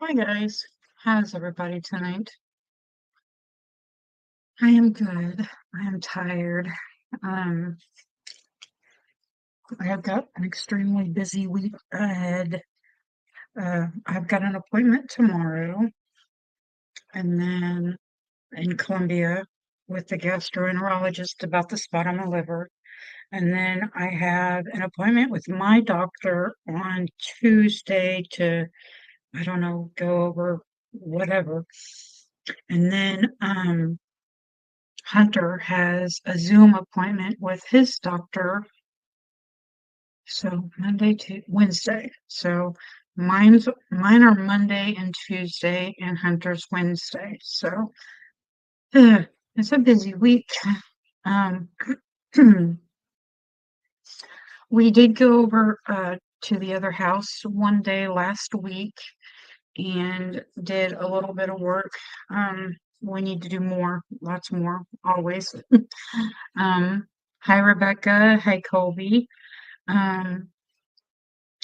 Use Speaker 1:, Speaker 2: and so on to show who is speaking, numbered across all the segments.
Speaker 1: Hi guys, how's everybody tonight? I am good. I am tired. Um, I have got an extremely busy week ahead. I've got an appointment tomorrow, and then in Columbia with the gastroenterologist about the spot on my liver. And then I have an appointment with my doctor on Tuesday to, I don't know, go over whatever. And then Hunter has a Zoom appointment with his doctor. So Monday to Wednesday. So mine are Monday and Tuesday and Hunter's Wednesday. So it's a busy week. Um, we did go over to the other house one day last week and did a little bit of work. We need to do more, lots more, always. Um, Hi, Rebecca. Hi, Colby. Um,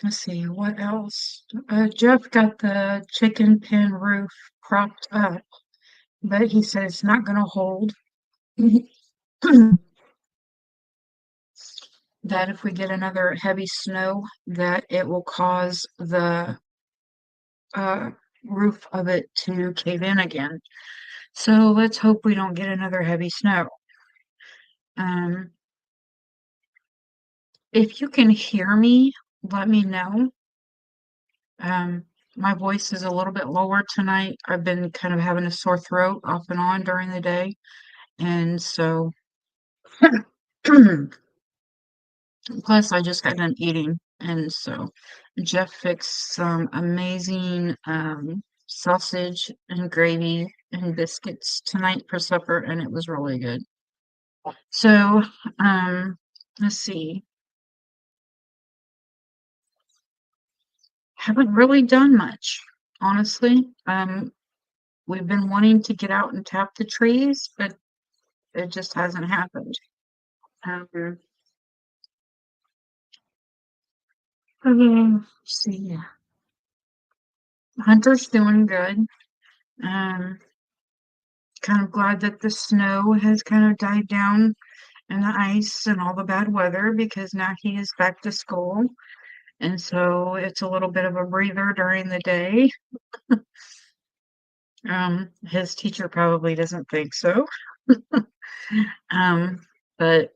Speaker 1: let's see, what else? Jeff got the chicken pen roof propped up, but he said it's not going to hold. That if we get another heavy snow, that it will cause the uh, roof of it to cave in again. So let's hope we don't get another heavy snow. Um, if you can hear me, let me know. My voice is a little bit lower tonight. I've been kind of having a sore throat off and on during the day. And so, plus I just got done eating. And so Jeff fixed some amazing sausage and gravy and biscuits tonight for supper, and it was really good. So, let's see. Haven't really done much, honestly. We've been wanting to get out and tap the trees, but it just hasn't happened. Let's see. Hunter's doing good. Um, Kind of glad that the snow has kind of died down and the ice and all the bad weather because now he is back to school. And so it's a little bit of a breather during the day. His teacher probably doesn't think so. Um, but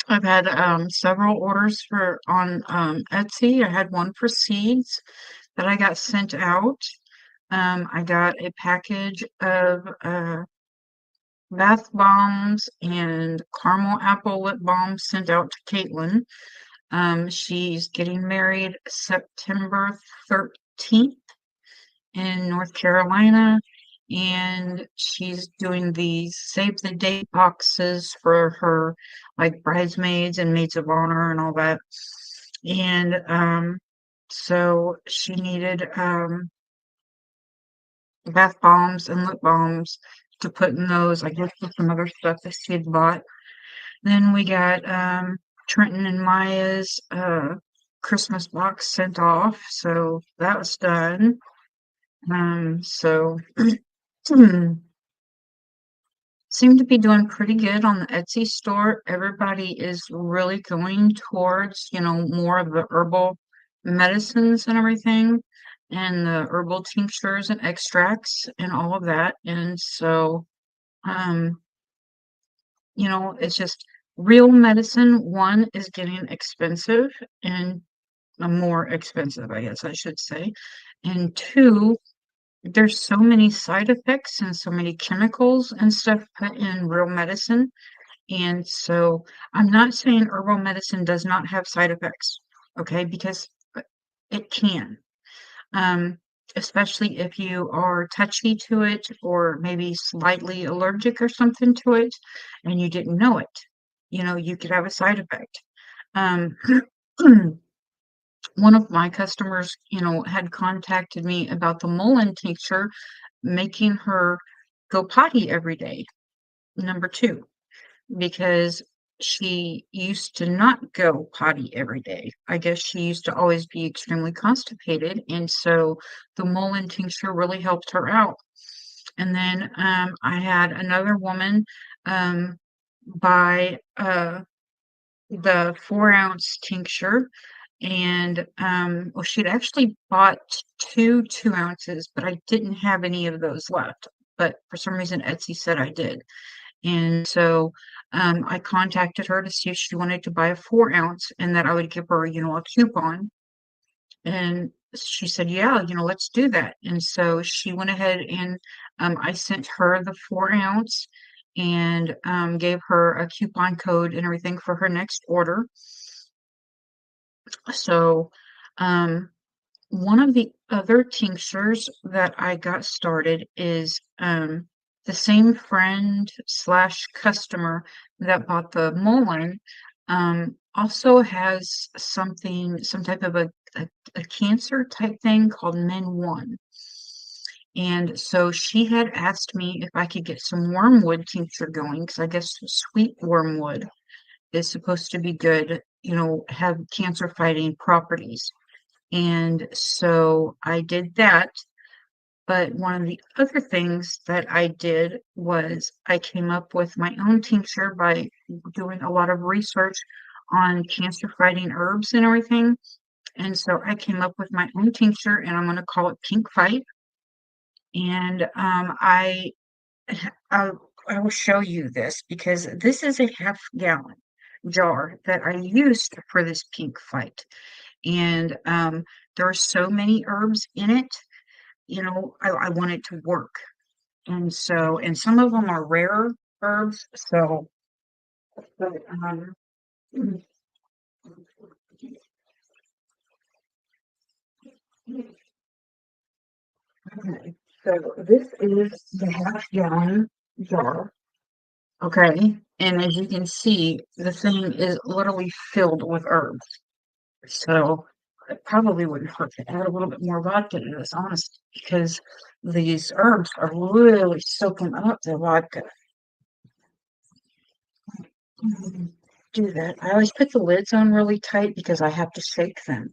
Speaker 1: I've had several orders for on Etsy. I had one for seeds that I got sent out. I got a package of bath bombs and caramel apple lip balm sent out to Caitlin. She's getting married September 13th in North Carolina, and she's doing these save the date boxes for her, like bridesmaids and maids of honor and all that. And so she needed bath bombs and lip balms to put in those, I guess, with some other stuff that she had bought. Then we got Trenton and Maya's Christmas box sent off, so that was done. So seem to be doing pretty good on the Etsy store. Everybody is really going towards, more of the herbal medicines and everything, and the herbal tinctures and extracts and all of that. And so, um, it's just real medicine, one, is getting expensive and more expensive, I guess I should say. And two, there's so many side effects and so many chemicals and stuff put in real medicine. And so I'm not saying herbal medicine does not have side effects, okay, because it can. Um, Especially if you are touchy to it or maybe slightly allergic or something to it and you didn't know it. You could have a side effect. Um, One of my customers, had contacted me about the Mullein tincture making her go potty every day, number two, because she used to not go potty every day. I guess she used to always be extremely constipated, and so the Mullein tincture really helped her out. And then, I had another woman, buy, the 4-ounce tincture, and, well, she'd actually bought 2 ounces, but I didn't have any of those left, but for some reason, Etsy said I did. And so, I contacted her to see if she wanted to buy a 4 ounce and that I would give her, a coupon. And she said, yeah, let's do that. And so she went ahead and I sent her the 4 ounce and gave her a coupon code and everything for her next order. So, um, one of the other tinctures that I got started is, the same friend slash customer that bought the Mullein, also has some type of a cancer type thing called Men1. And so she had asked me if I could get some wormwood tincture going, because I guess sweet wormwood is supposed to be good, have cancer fighting properties. And so I did that, but one of the other things that I did was I came up with my own tincture by doing a lot of research on cancer fighting herbs and everything. And so I came up with my own tincture and I'm going to call it Pink Fight. And I, I will show you this because this is a half-gallon jar that I used for this Pink Fight. And there are so many herbs in it, I want it to work. And so, and some of them are rare herbs. So, but, okay. So this is the half-gallon jar. Okay. And as you can see, the thing is literally filled with herbs. So it probably wouldn't hurt to add a little bit more vodka to this, honestly, because these herbs are really soaking up the vodka. Do that. I always put the lids on really tight because I have to shake them.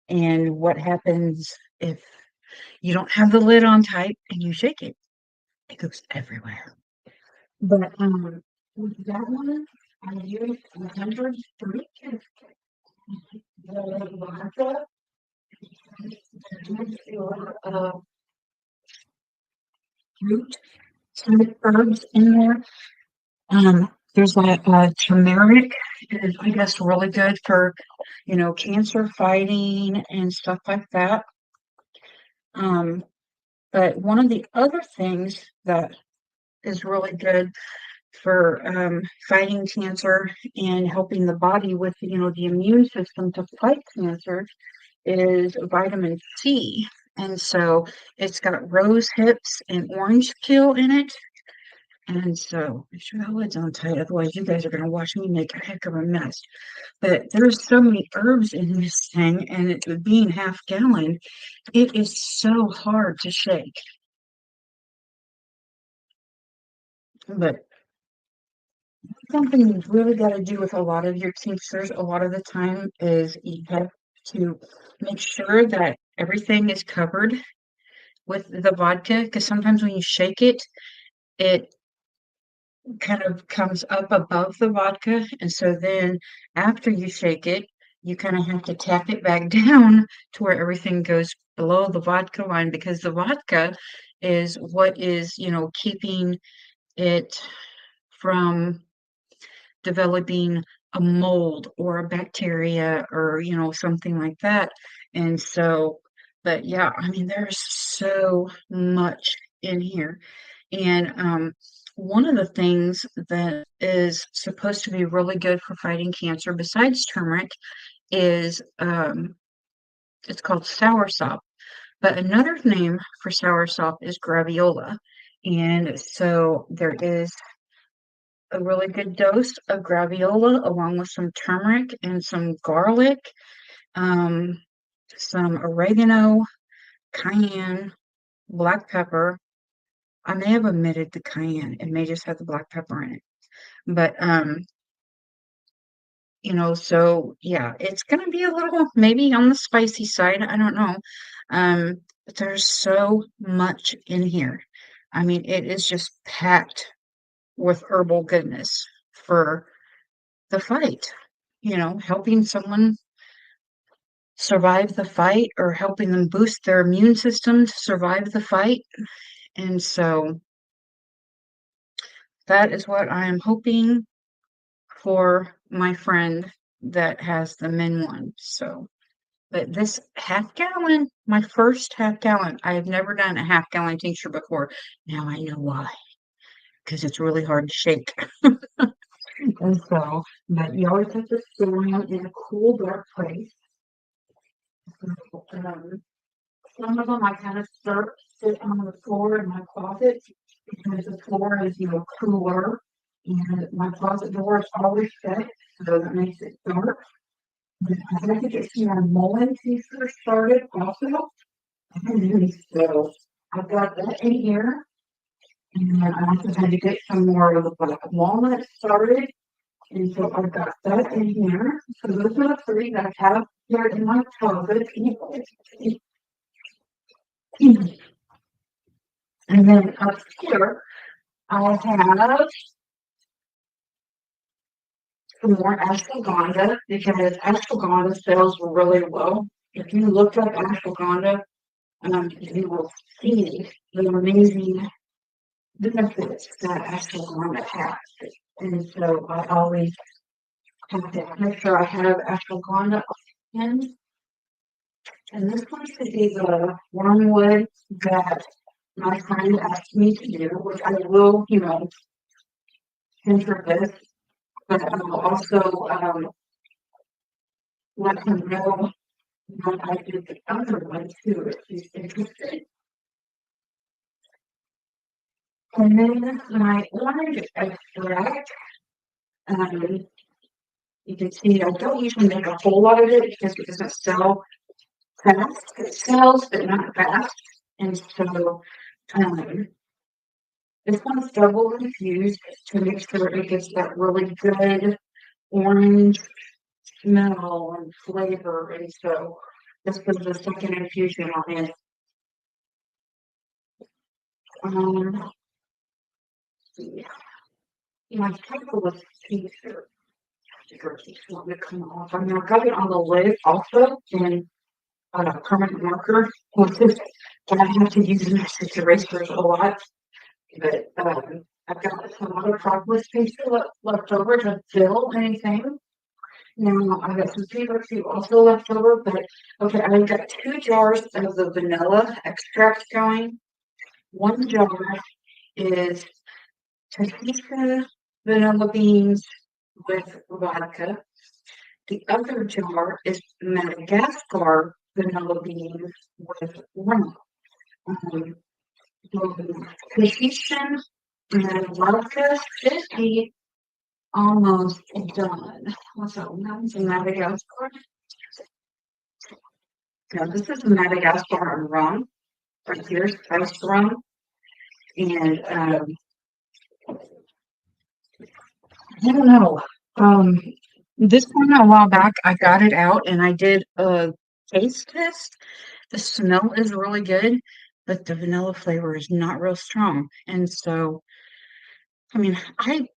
Speaker 1: And what happens if you don't have the lid on tight and you shake it? It goes everywhere. But with that one, I used 100 fruit, the vodka, fruit, some herbs in there. There's turmeric is, I guess, really good for, cancer fighting and stuff like that. Um, but one of the other things that is really good for fighting cancer and helping the body with, the immune system to fight cancer is vitamin C. And so it's got rose hips and orange peel in it. And so make sure that lid's on tight, otherwise you guys are going to watch me make a heck of a mess. But there's so many herbs in this thing, and it being half-gallon, it is so hard to shake. But something you've really got to do with a lot of your tinctures a lot of the time is you have to make sure that everything is covered with the vodka, because sometimes when you shake it, it kind of comes up above the vodka, and so then after you shake it, you kinda have to tap it back down to where everything goes below the vodka line because the vodka is what is, keeping it from developing a mold or a bacteria or, something like that, and so but yeah, I mean, there's so much in here. And one of the things that is supposed to be really good for fighting cancer, besides turmeric, is it's called soursop. But another name for soursop is graviola. And so there is a really good dose of graviola along with some turmeric and some garlic, um, some oregano, cayenne, black pepper. I may have omitted the cayenne. It may just have the black pepper in it. But So yeah, it's gonna be a little maybe on the spicy side, I don't know. But there's so much in here. I mean, it is just packed with herbal goodness for the fight, helping someone survive the fight or helping them boost their immune system to survive the fight. And so that is what I am hoping for my friend that has the Min one. So, but this half gallon, my first half gallon, I have never done a half gallon tincture before. Now I know why, because it's really hard to shake. And so, but you always have to store them in a cool, dark place. Um, some of them I kind of sit on the floor in my closet because the floor is, cooler. And my closet door is always shut, so that makes it dark. But I had to get some Mullen t-shirts started also. And so I've got that in here. And then I also had to get some more of the black walnut started. And so I've got that in here. So those are the three that I have here in my closet. And then up here, I have some more ashwagandha because ashwagandha sells really well. If you look up ashwagandha, you will see the amazing benefits that ashwagandha has. And so I always have to make sure I have ashwagandha in. And this one should be the wormwood that my friend asked me to do, which I will, enter this, but I will also let him know that I did the other one too, if he's interested. And then my orange extract, you can see I don't usually make a whole lot of it because it doesn't sell fast. It sells, but not fast. And so this one's double infused to make sure it gets that really good orange smell and flavor. And so this was the second infusion on it. My Capitalist t-shirt. Want to come off. I mean, I got it on the lid also in a permanent marker, which is that I have to use message erasers a lot. But I've got some other Propolis paper left over to fill anything. Now I've got some paper too also left over, but okay, I've got 2 jars of the vanilla extract going. One jar is Tahitian vanilla beans with vodka. The other jar is Madagascar vanilla beans with rum. The Tahitian and vodka should be almost done. What's that? That's Madagascar. Now this is Madagascar and rum. Right here, spiced rum. And I don't know. This one a while back, I got it out and I did a taste test. The smell is really good, but the vanilla flavor is not real strong. And so, I mean, I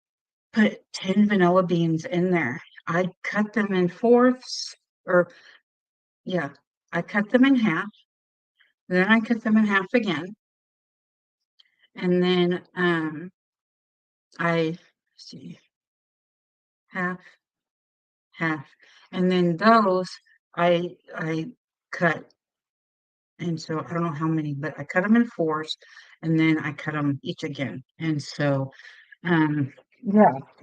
Speaker 1: put 10 vanilla beans in there. I cut them in fourths, or yeah, I cut them in half. Then I cut them in half again. And then I see half, half. And then those I cut. And so I don't know how many, but I cut them in fours and then I cut them each again. And so yeah. Last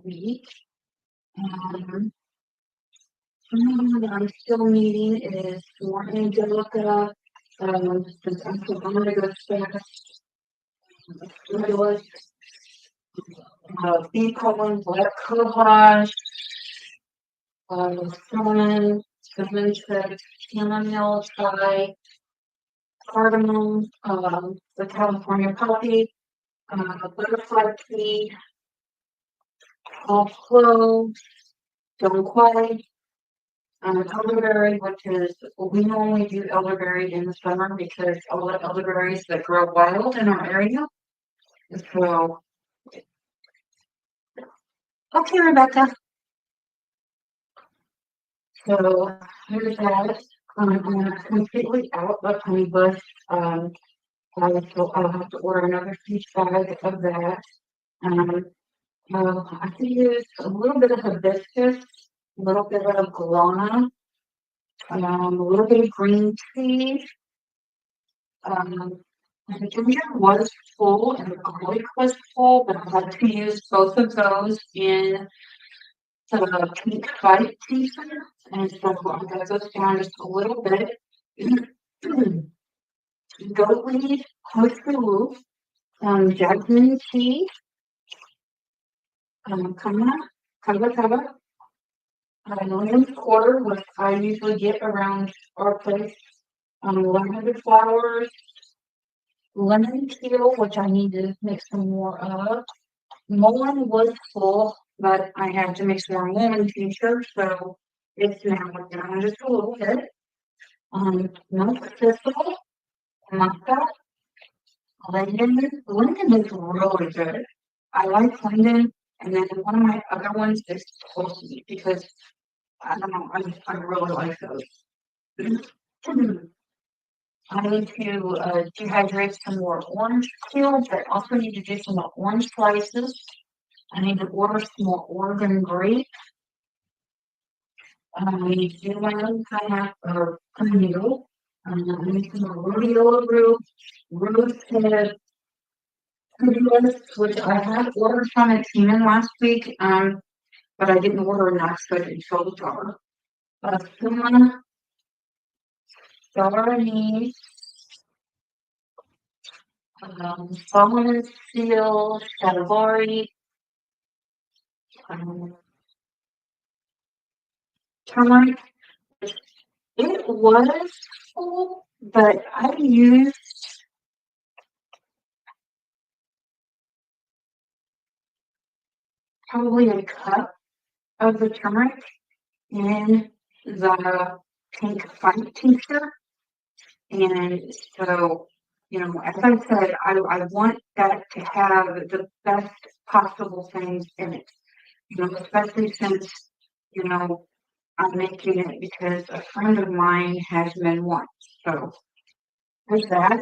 Speaker 1: week. That I'm still needing is more Angelica, since I'm still going to go fast. B colon, black cohosh, cinnamon, cinnamon chips, chamomile chai, cardamom, the California poppy, butterfly tea, all cloves, donquai, elderberry, which is, we normally do elderberry in the summer because all the elderberries that grow wild in our area. So, okay, Rebecca. So here's that. I'm completely out of honey bush. I'll have to order another huge bag of that. Um, I could use a little bit of hibiscus, a little bit of guarana, a little bit of green tea. The ginger was full and the garlic was full, but I had to use both of those in the pink fight t-shirt. And so I got those down just a little bit. Goatweed, horseshoe, jasmine tea, kava, lemon quarter, which I usually get around our place, lavender flowers, lemon peel, which I need to make some more of. Mullein was full, but I had to make some more mullein tincture, so it's now down just a little bit. Milk thistle, maca, linden. Linden is really good. I like linden, and then one of my other ones is tulsi because I don't know, I really like those. I need to dehydrate some more orange peels. I also need to do some more orange slices. I need to order some more Oregon grape. I need to do my own pineapple or pineapple. I need some more rhodiola root, rose head, which I had ordered from it came in last week, but I didn't order enough, so I didn't fill the jar. Cinnamon, star anise, Solomon seal, shatavari, turmeric. It was full, but I used probably a cup of the turmeric in the pink fight tincture. And so, you know, as I said, I want that to have the best possible things in it. You know, especially since, you know, I'm making it because a friend of mine has been once. So there's that.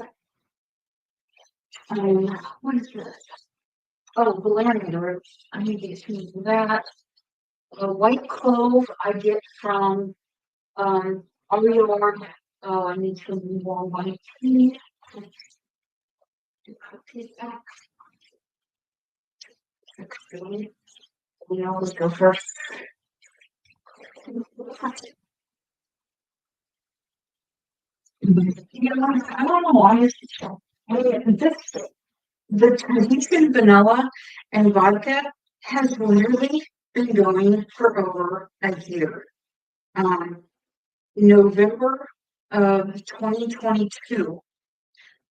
Speaker 1: What is this? Oh, valerian root. I need to use that. The white clove I get from our yard. Oh, I need some more white tea. Cookies back. We always go first. You know, I don't know why it's so. The Tahitian vanilla and vodka has literally been going for over a year. November of 2022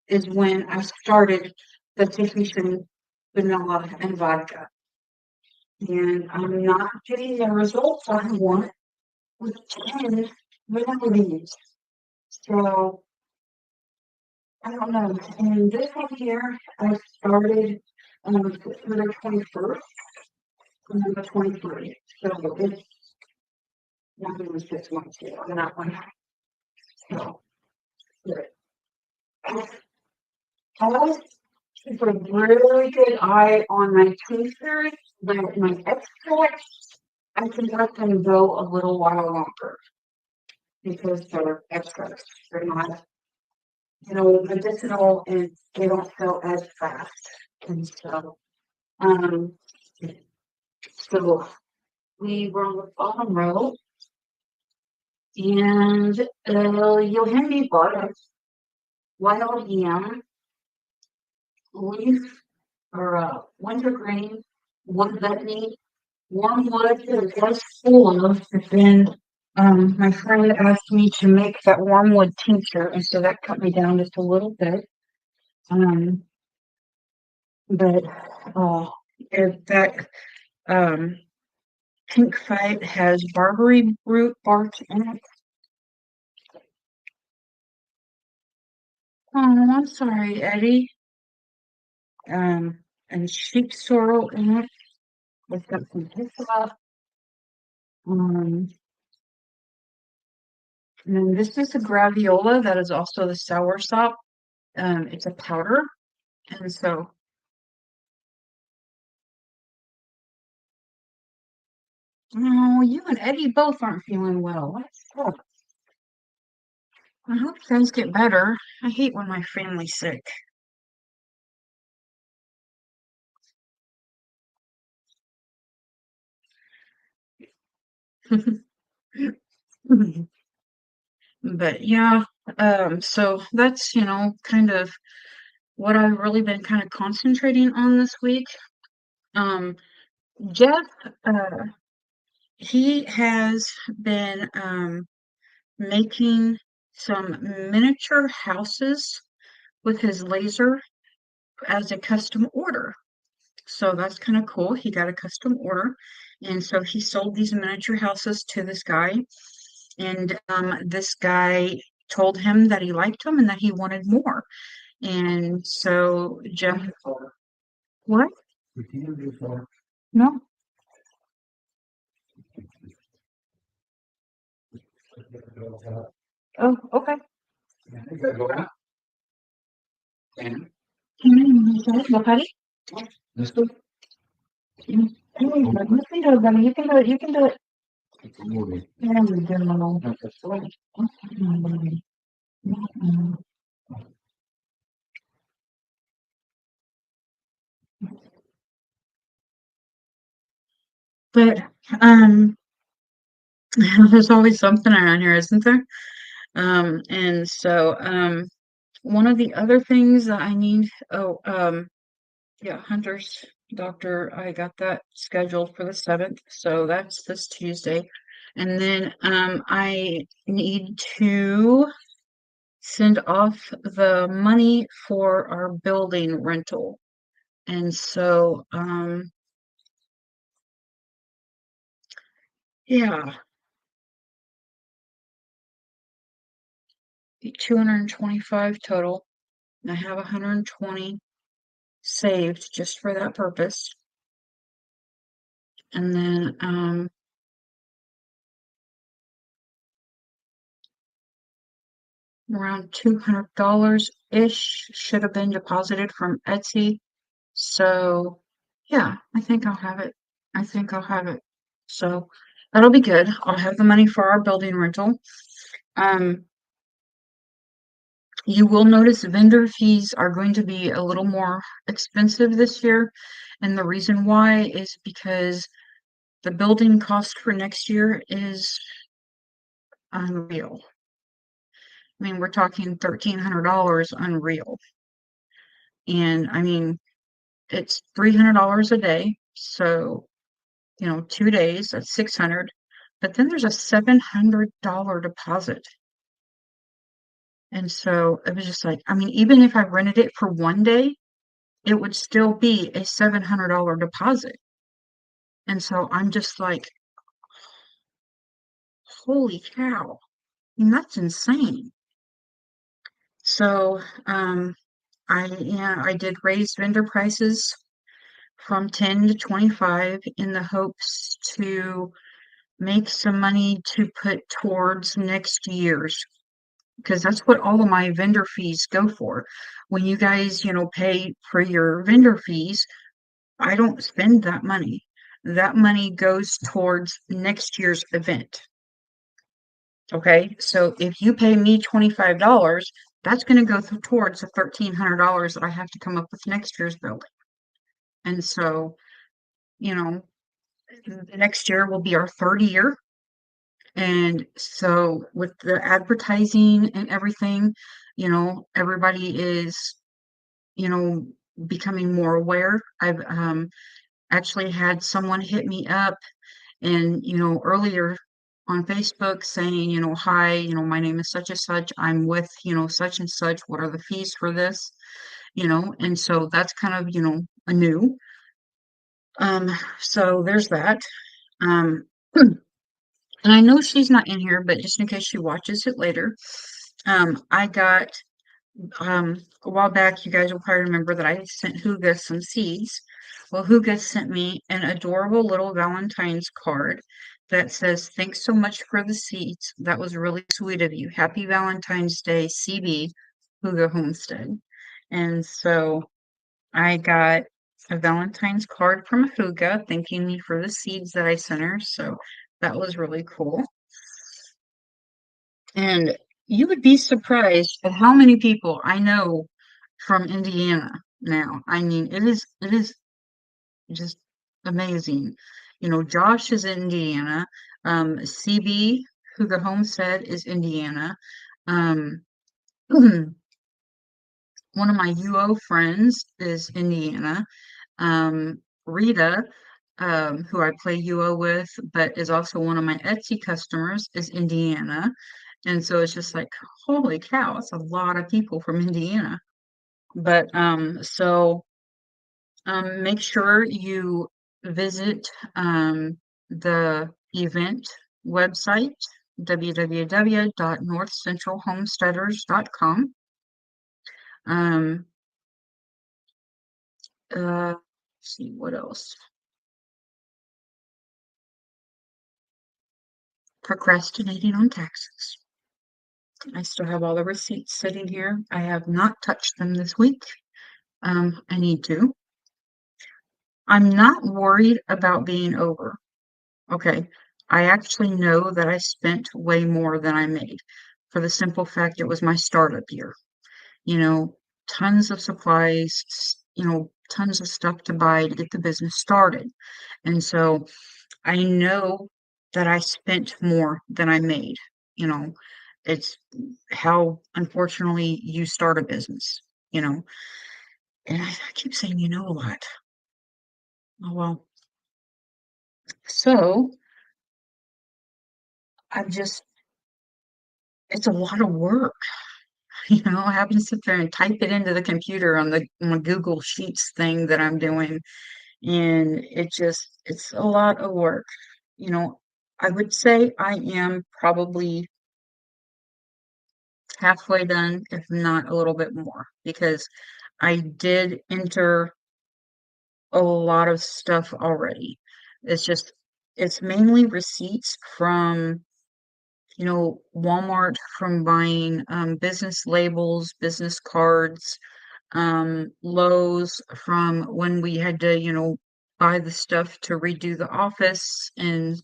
Speaker 1: is when I started the Tahitian vanilla and vodka. And I'm not getting the results I want with 10 vanilla beans. So I don't know. And this one here, I started on September 21st, September 23rd. So it's not even 6 months yet on that one. So, good. I always keep a really good eye on my t-shirts, but my extracts, I can let them go a little while longer because they're extras. They're not, you know, medicinal and they don't sell as fast. And so, so we were on the bottom row and Yohimbe butter, wild yam, leaf or wintergreen, wood betony, wormwood that was full of, but then My friend asked me to make that wormwood tincture, and so that cut me down just a little bit. Um, but if that um pink fight has barberry root bark in it. Oh, I'm sorry, Eddie. And sheep sorrel in it. It's got some hyssop. Um, and then this is a graviola that is also the soursop. It's a powder, and so oh, you and Eddie both aren't feeling well. That sucks. I hope things get better. I hate when my family's sick. But yeah, so that's, kind of what I've really been kind of concentrating on this week. Um, Jeff, uh, he has been making some miniature houses with his laser as a custom order. So that's kind of cool. He got a custom order. And so he sold these miniature houses to this guy. And this guy told him that he liked them and that he wanted more. And so Jeff, what? No. Oh, okay. Buddy? You can do it, buddy. You can do it. You can do it. Yeah, you do. But um, there's always something around here, isn't there? And so one of the other things that I need, yeah, Hunter's doctor, I got that scheduled for the 7th, so that's this Tuesday. And then I need to send off the money for our building rental. And so yeah, 225 total. And I have 120 saved just for that purpose. And then around $200-ish should have been deposited from Etsy. So yeah, I think I'll have it. I think I'll have it. So that'll be good. I'll have the money for our building rental. Um, you will notice vendor fees are going to be a little more expensive this year. And the reason why is because the building cost for next year is unreal. I mean, we're talking $1,300 unreal. And I mean, it's $300 a day. So, 2 days, that's 600. But then there's a $700 deposit. And so it was just like, I mean, even if I rented it for one day, it would still be a $700 deposit. And so I'm just like, holy cow. I mean, that's insane. So, I did raise vendor prices from 10 to 25 in the hopes to make some money to put towards next year's, because that's what all of my vendor fees go for. When you guys, pay for your vendor fees, I don't spend that money. That money goes towards next year's event. Okay, so if you pay me $25, that's going to go towards the $1,300 that I have to come up with next year's building. And so, you know, next year will be our third year. And so with the advertising and everything, everybody is, you know, becoming more aware. I've actually had someone hit me up and, earlier on Facebook saying, hi, my name is such and such. I'm with, such and such. What are the fees for this? And so that's kind of, a new. So there's that. Um, and I know she's not in here, but just in case she watches it later, I got a while back, you guys will probably remember that I sent Huga some seeds. Well, Huga sent me an adorable little Valentine's card that says, "Thanks so much for the seeds. That was really sweet of you. Happy Valentine's Day, CB, Huga Homestead." And so I got a Valentine's card from Huga thanking me for the seeds that I sent her. So that was really cool. And you would be surprised at how many people I know from Indiana now. I mean, it is just amazing. Josh is in Indiana. CB, who the homestead is Indiana. Um, one of my UO friends is Indiana. Rita, who I play UO with, but is also one of my Etsy customers, is Indiana. And so it's just like, holy cow, it's a lot of people from Indiana. But make sure you visit the event website, www.northcentralhomesteaders.com. Um, let's see what else. Procrastinating on taxes. I still have all the receipts sitting here. I have not touched them this week. I need to. I'm not worried about being over. Okay. I actually know that I spent way more than I made for the simple fact it was my startup year. You know, tons of supplies, tons of stuff to buy to get the business started. And so I know that I spent more than I made. You know, it's how unfortunately you start a business, you know. And I keep saying a lot. Oh well. So I've just it's a lot of work. Having to sit there and type it into the computer on my Google Sheets thing that I'm doing. And it's a lot of work. You know, I would say I am probably halfway done, if not a little bit more, because I did enter a lot of stuff already. It's just, it's mainly receipts from, Walmart from buying business labels, business cards, Lowe's from when we had to, buy the stuff to redo the office and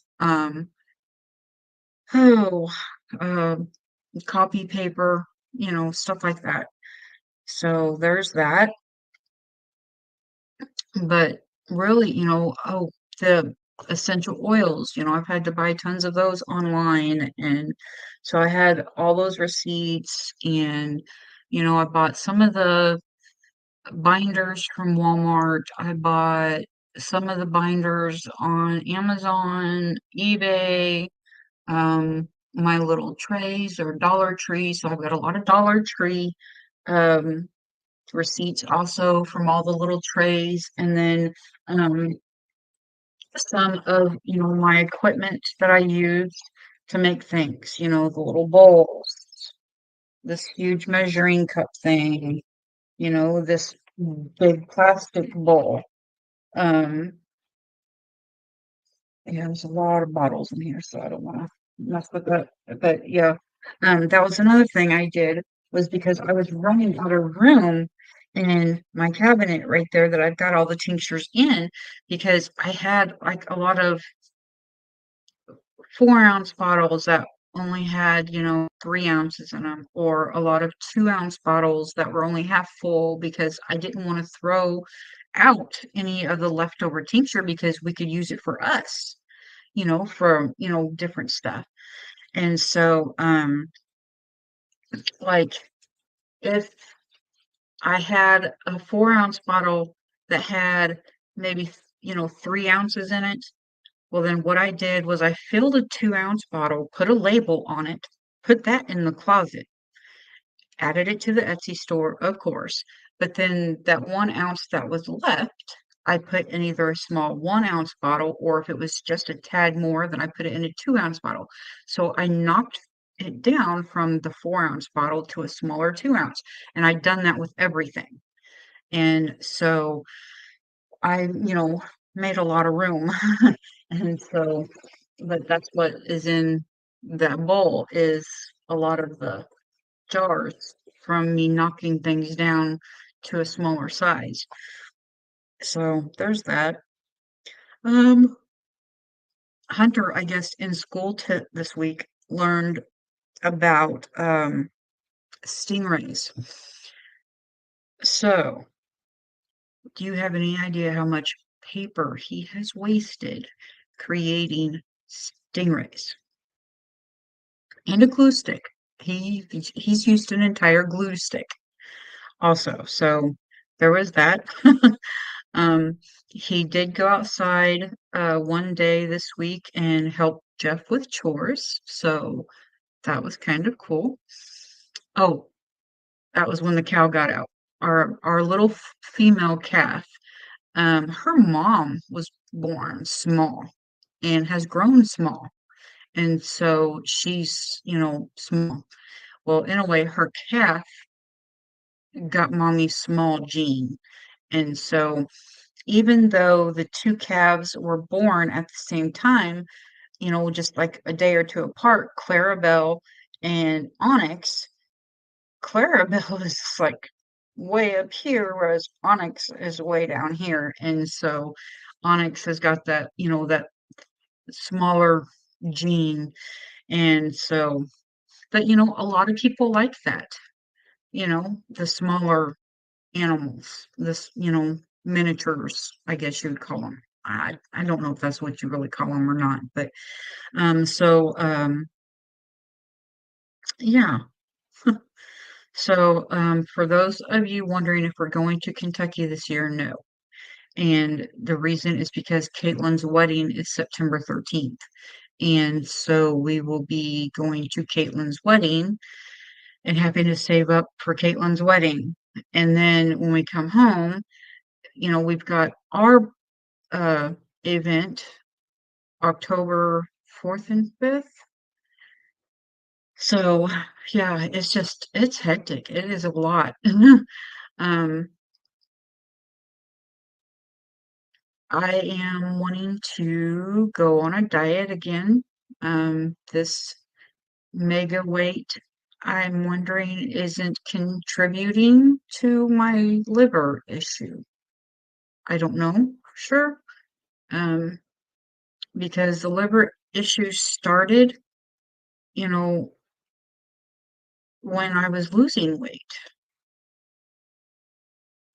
Speaker 1: oh, uh, copy paper, stuff like that. So there's that. But really, the essential oils, I've had to buy tons of those online. And so I had all those receipts and, I bought some of the binders from Walmart. I bought some of the binders on Amazon, eBay. My little trays are Dollar Tree, so I've got a lot of Dollar Tree um, receipts also from all the little trays, and then um, some of my equipment that I use to make things. The little bowls, this huge measuring cup thing, this big plastic bowl. Um, yeah, there's a lot of bottles in here, so I don't want to mess with that. But yeah, that was another thing I did was because I was running out of room in my cabinet right there that I've got all the tinctures in because I had like a lot of 4-ounce bottles that only had, 3 ounces in them, or a lot of 2-ounce bottles that were only half full because I didn't want to throw out any of the leftover tincture because we could use it for us, for, different stuff. And so, like if I had a 4-ounce bottle that had maybe, 3 ounces in it, Well, then what I did was I filled a 2-ounce bottle, put a label on it, put that in the closet, added it to the Etsy store, of course, but then that 1 ounce that was left, I put in either a small 1-ounce bottle, or if it was just a tad more, then I put it in a 2-ounce bottle. So I knocked it down from the 4-ounce bottle to a smaller 2-ounce, and I'd done that with everything. And so I, made a lot of room. And so, but that's what is in that bowl is a lot of the jars from me knocking things down to a smaller size. So there's that. Um, Hunter, I guess, in school this week learned about stingrays. So, do you have any idea how much paper he has wasted creating stingrays? And a glue stick. He's used an entire glue stick also. So there was that. He did go outside one day this week and help Jeff with chores. So that was kind of cool. Oh, that was when the cow got out. Our little female calf. Her mom was born small and has grown small. And so she's, small. Well, in a way, her calf got mommy's small gene. And so even though the two calves were born at the same time, just like a day or two apart, Clarabelle and Onyx, Clarabelle is like way up here, whereas Onyx is way down here. And so Onyx has got that, that smaller gene. And so, but a lot of people like that, the smaller animals, miniatures, I guess you would call them. I don't know if that's what you really call them or not, but so yeah. So for those of you wondering if we're going to Kentucky this year, no. And the reason is because Caitlin's wedding is September 13th. And so we will be going to Caitlin's wedding and having to save up for Caitlin's wedding. And then when we come home, we've got our event October 4th and 5th. So yeah, it's hectic. It is a lot. Um, I am wanting to go on a diet again. This mega weight, I'm wondering, isn't contributing to my liver issue. I don't know for sure. Um, because the liver issues started, you know, when I was losing weight.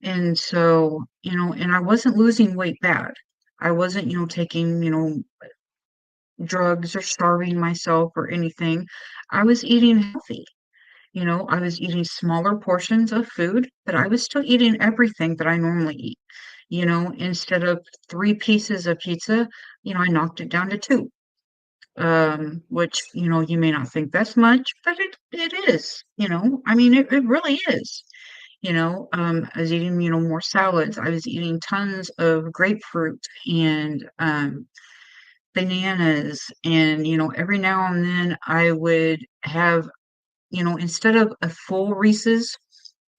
Speaker 1: And so, and I wasn't losing weight bad. I wasn't, taking, drugs or starving myself or anything. I was eating healthy. I was eating smaller portions of food, but I was still eating everything that I normally eat. Instead of 3 pieces of pizza, I knocked it down to 2. Which, you may not think that's much, but it is, I mean, it really is. I was eating, more salads. I was eating tons of grapefruit and bananas. And, every now and then I would have, instead of a full Reese's,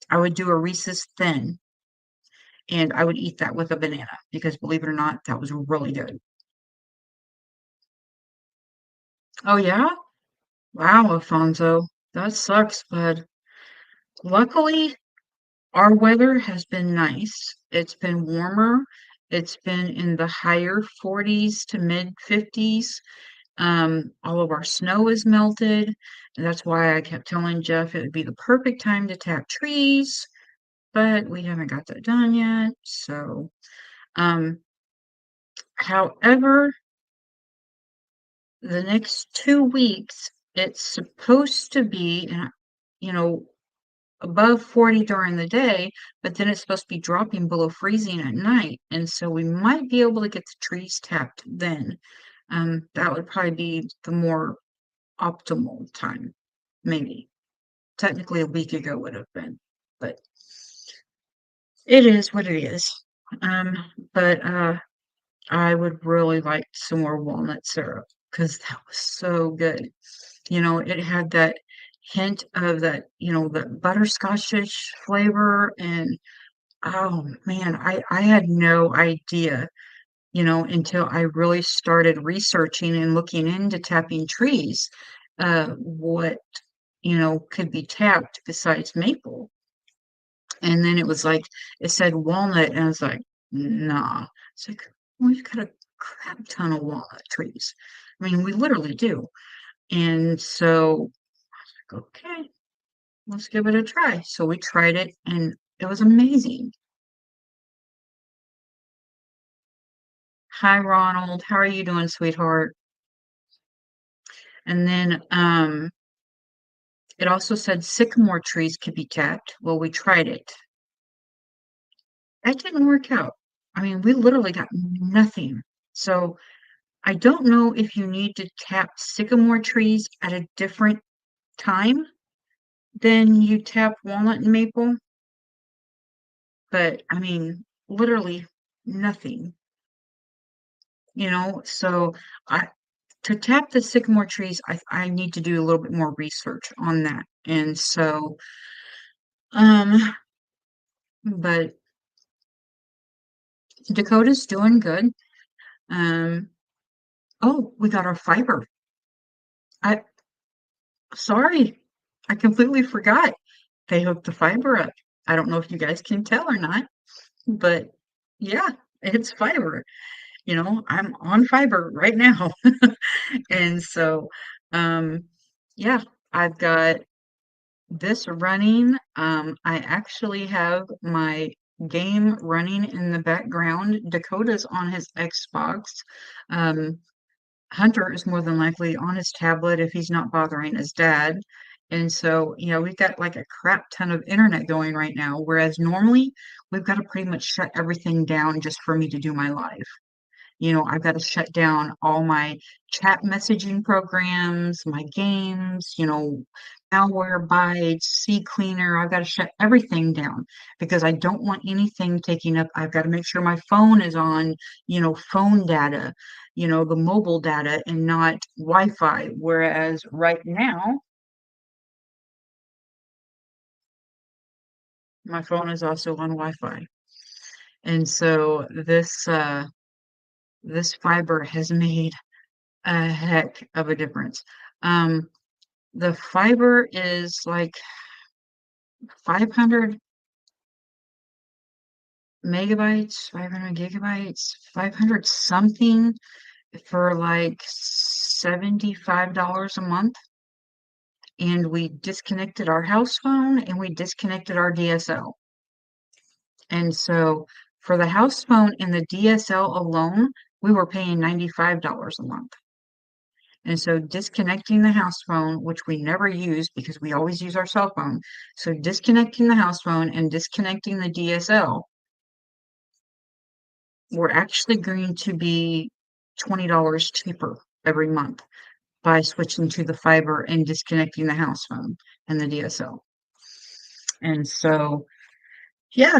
Speaker 1: I would do a Reese's thin and I would eat that with a banana because believe it or not, that was really good. Oh, yeah? Wow, Alfonso. That sucks, bud. Luckily, our weather has been nice. It's been warmer. It's been in the higher 40s to mid 50s. All of our snow is melted. And that's why I kept telling Jeff it would be the perfect time to tap trees, but we haven't got that done yet. So, um, however, the next 2 weeks, it's supposed to be, you know, above 40 during the day, but then it's supposed to be dropping below freezing at night. And so we might be able to get the trees tapped then. That would probably be the more optimal time, maybe. Technically, a week ago would have been, but it is what it is. Um, but I would really like some more walnut syrup because that was so good. It had that hint of that, the butterscotchish flavor, and oh man, I had no idea, until I really started researching and looking into tapping trees, what, could be tapped besides maple. And then it was like, it said walnut, and I was like, nah. It's like, we've got a crap ton of walnut trees. I mean, we literally do. And so, okay, let's give it a try. So we tried it, and it was amazing. Hi, Ronald. How are you doing, sweetheart? And then it also said sycamore trees could be tapped. Well, we tried it. That didn't work out. I mean, we literally got nothing. So I don't know if you need to tap sycamore trees at a different time than you tap walnut and maple, but I mean, literally nothing, So I to tap the sycamore trees, I need to do a little bit more research on that. And so, um, but Dakota's doing good. Um, oh, we got our fiber. I Sorry, I completely forgot. They hooked the fiber up. I don't know if you guys can tell or not, but yeah, it's fiber. I'm on fiber right now. And so, um, yeah, I've got this running. I actually have my game running in the background. Dakota's on his Xbox. Um, Hunter is more than likely on his tablet if he's not bothering his dad. And so, we've got like a crap ton of internet going right now, whereas normally we've got to pretty much shut everything down just for me to do my live. I've got to shut down all my chat messaging programs, my games, Malwarebytes, CCleaner. I've got to shut everything down because I don't want anything taking up. I've got to make sure my phone is on, phone data, the mobile data and not Wi-Fi. Whereas right now, my phone is also on Wi-Fi. And so this fiber has made a heck of a difference. Um, The fiber is like 500 megabytes, 500 gigabytes, 500 something for like $75 a month. And we disconnected our house phone and we disconnected our DSL. And so for the house phone and the DSL alone, we were paying $95 a month. And so disconnecting the house phone, which we never use because we always use our cell phone. So disconnecting the house phone and disconnecting the DSL, we're actually going to be $20 cheaper every month by switching to the fiber and disconnecting the house phone and the DSL. And so, yeah,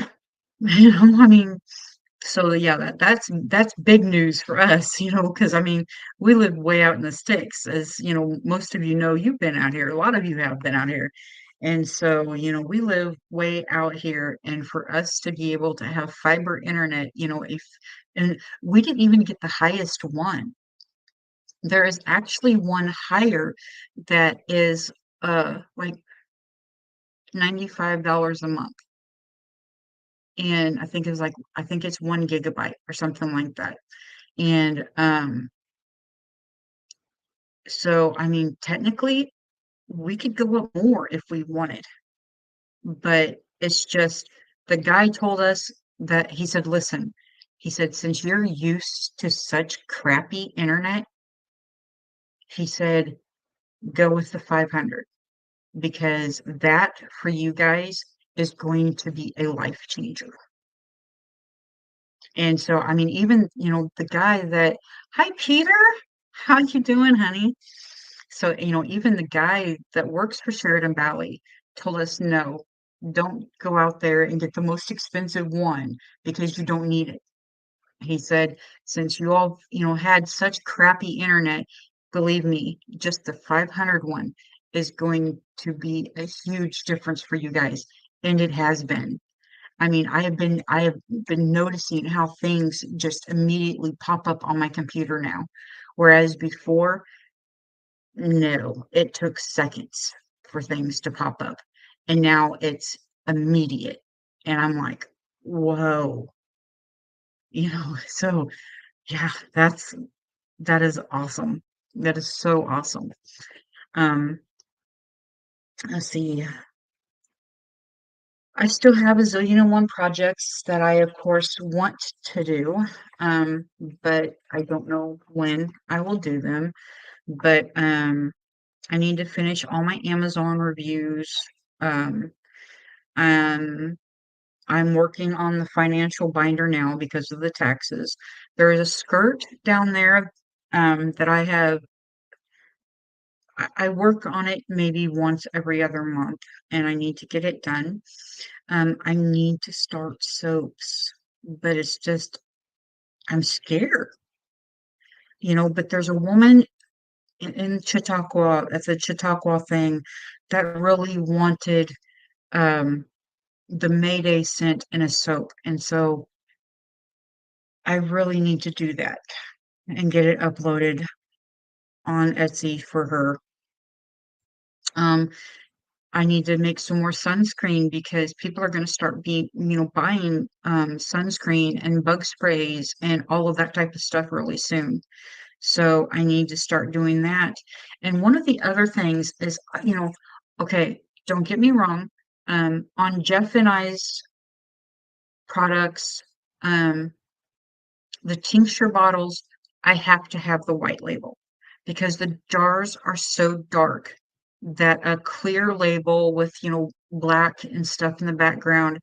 Speaker 1: I mean, so yeah, that's big news for us, because I mean, we live way out in the sticks, as most of you've been out here. A lot of you have been out here. And so, we live way out here, and for us to be able to have fiber internet, if and we didn't even get the highest one. There is actually one higher that is like $95 a month. And I think it's 1 gigabyte or something like that. And so I mean, technically we could go up more if we wanted, but it's just the guy told us that he said, listen, he said, since you're used to such crappy internet, he said, go with the 500 because that for you guys is going to be a life changer. And so, I mean, even, the guy that, hi, Peter. How you doing, honey? So, even the guy that works for Sheridan Valley told us, no, don't go out there and get the most expensive one because you don't need it. He said, since you all, had such crappy internet, believe me, just the 500 one is going to be a huge difference for you guys. And it has been. I mean, I have been noticing how things just immediately pop up on my computer now. Whereas before, no, it took seconds for things to pop up. And now it's immediate. And I'm like, whoa, so yeah, that is awesome. That is so awesome. Um, let's see. I still have a zillion and one projects that I, of course, want to do, um, but I don't know when I will do them. But I need to finish all my Amazon reviews. Um, um, I'm working on the financial binder now because of the taxes. There is a skirt down there that I have. I work on it maybe once every other month, and I need to get it done. I need to start soaps, but it's just I'm scared, but there's a woman in Chautauqua at the Chautauqua thing that really wanted um the Mayday scent in a soap. And so I really need to do that and get it uploaded on Etsy for her. Um, I need to make some more sunscreen because people are going to start buying sunscreen and bug sprays and all of that type of stuff really soon. So I need to start doing that. And one of the other things is, okay, don't get me wrong. On Jeff and I's products, um, the tincture bottles, I have to have the white label because the jars are so dark that a clear label with, black and stuff in the background,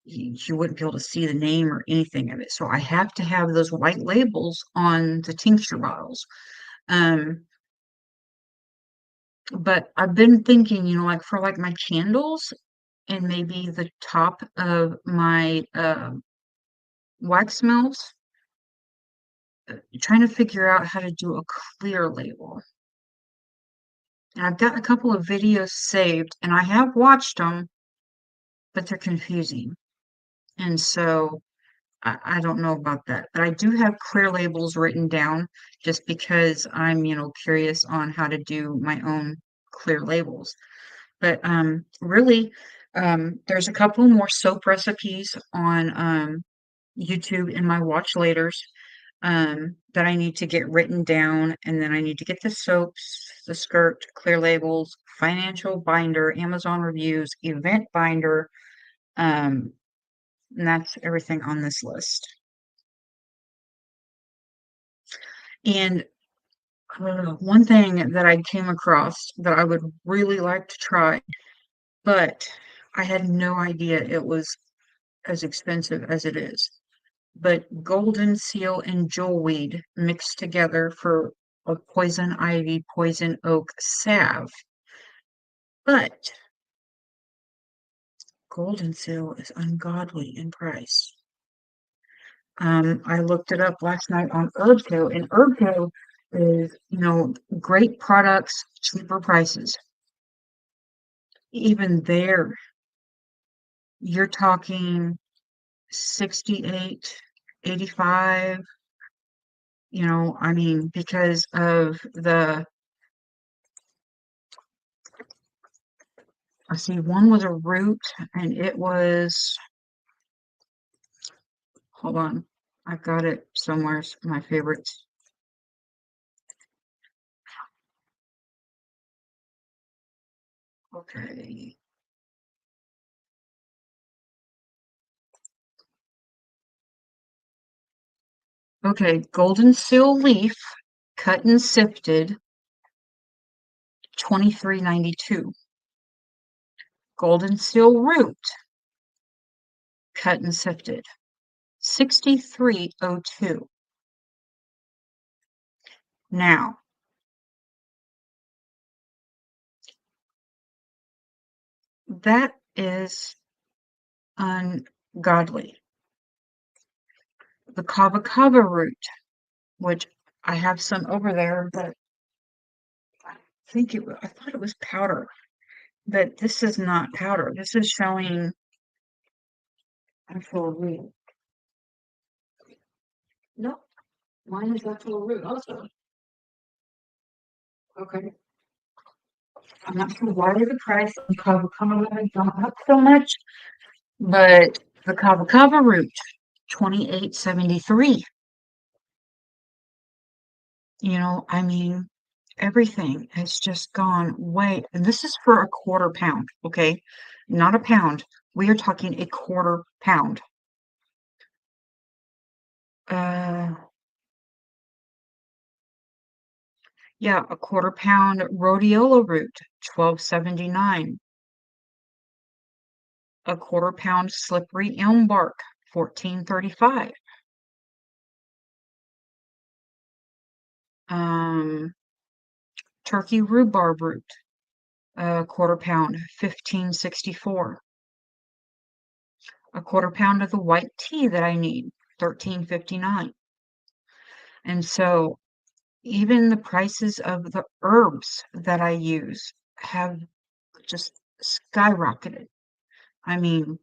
Speaker 1: you wouldn't be able to see the name or anything of it. So I have to have those white labels on the tincture bottles. Um, but I've been thinking, like for like my candles and maybe the top of my wax melts, trying to figure out how to do a clear label. And I've got a couple of videos saved and I have watched them, but they're confusing. And so I don't know about that. But I do have clear labels written down just because I'm, curious on how to do my own clear labels. But really, there's a couple more soap recipes on YouTube in my watch laters that I need to get written down, and then I need to get the soaps, the skirt, clear labels, financial binder, Amazon reviews, event binder, um, and that's everything on this list. And one thing that I came across that I would really like to try, but I had no idea it was as expensive as it is. But golden seal and jewelweed mixed together for a poison ivy, poison oak salve. But golden seal is ungodly in price. I looked it up last night on Herbco, and Herbco is, great products, cheaper prices. Even there, you're talking 68, 85, I mean, because of I see one was a root and it was, hold on, I've got it somewhere, my favorites. Okay. Okay, golden seal leaf, cut and sifted, 23.92. Golden seal root, cut and sifted, 63.02. Now, That is ungodly. The kava kava root, which I have some over there, but I I thought it was powder, but this is not powder. This is showing actual root. No, mine is actual root also. Okay. I'm not sure why the price of kava kava has gone up so much, but the kava kava root, 28.73. I mean, everything has just gone way, and this is for a quarter pound, okay? Not a pound. We are talking a quarter pound. Uh, yeah, a quarter pound rhodiola root, 12.79. A quarter pound slippery elm bark, 14.35. Um, turkey rhubarb root, a quarter pound, 15.64. A quarter pound of the white tea that I need, 13.59. And so even the prices of the herbs that I use have just skyrocketed. I mean,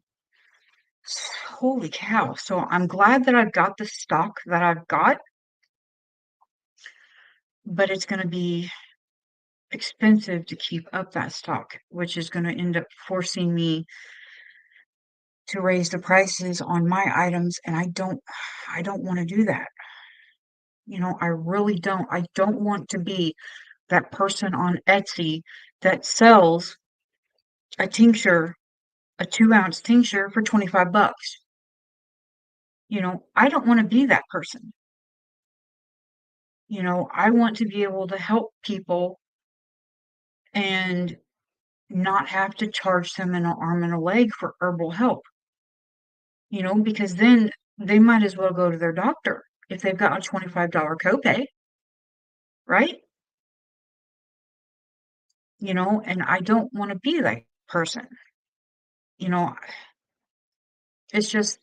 Speaker 1: holy cow. So I'm glad that I've got the stock that I've got, but it's going to be expensive to keep up that stock, which is going to end up forcing me to raise the prices on my items, and I don't want to do that. I really don't. I don't want to be that person on Etsy that sells a tincture, a 2-ounce tincture for 25 bucks. I don't want to be that person. I want to be able to help people and not have to charge them an arm and a leg for herbal help, because then they might as well go to their doctor if they've got a $25 copay, right? And I don't want to be that person. You know, it's just,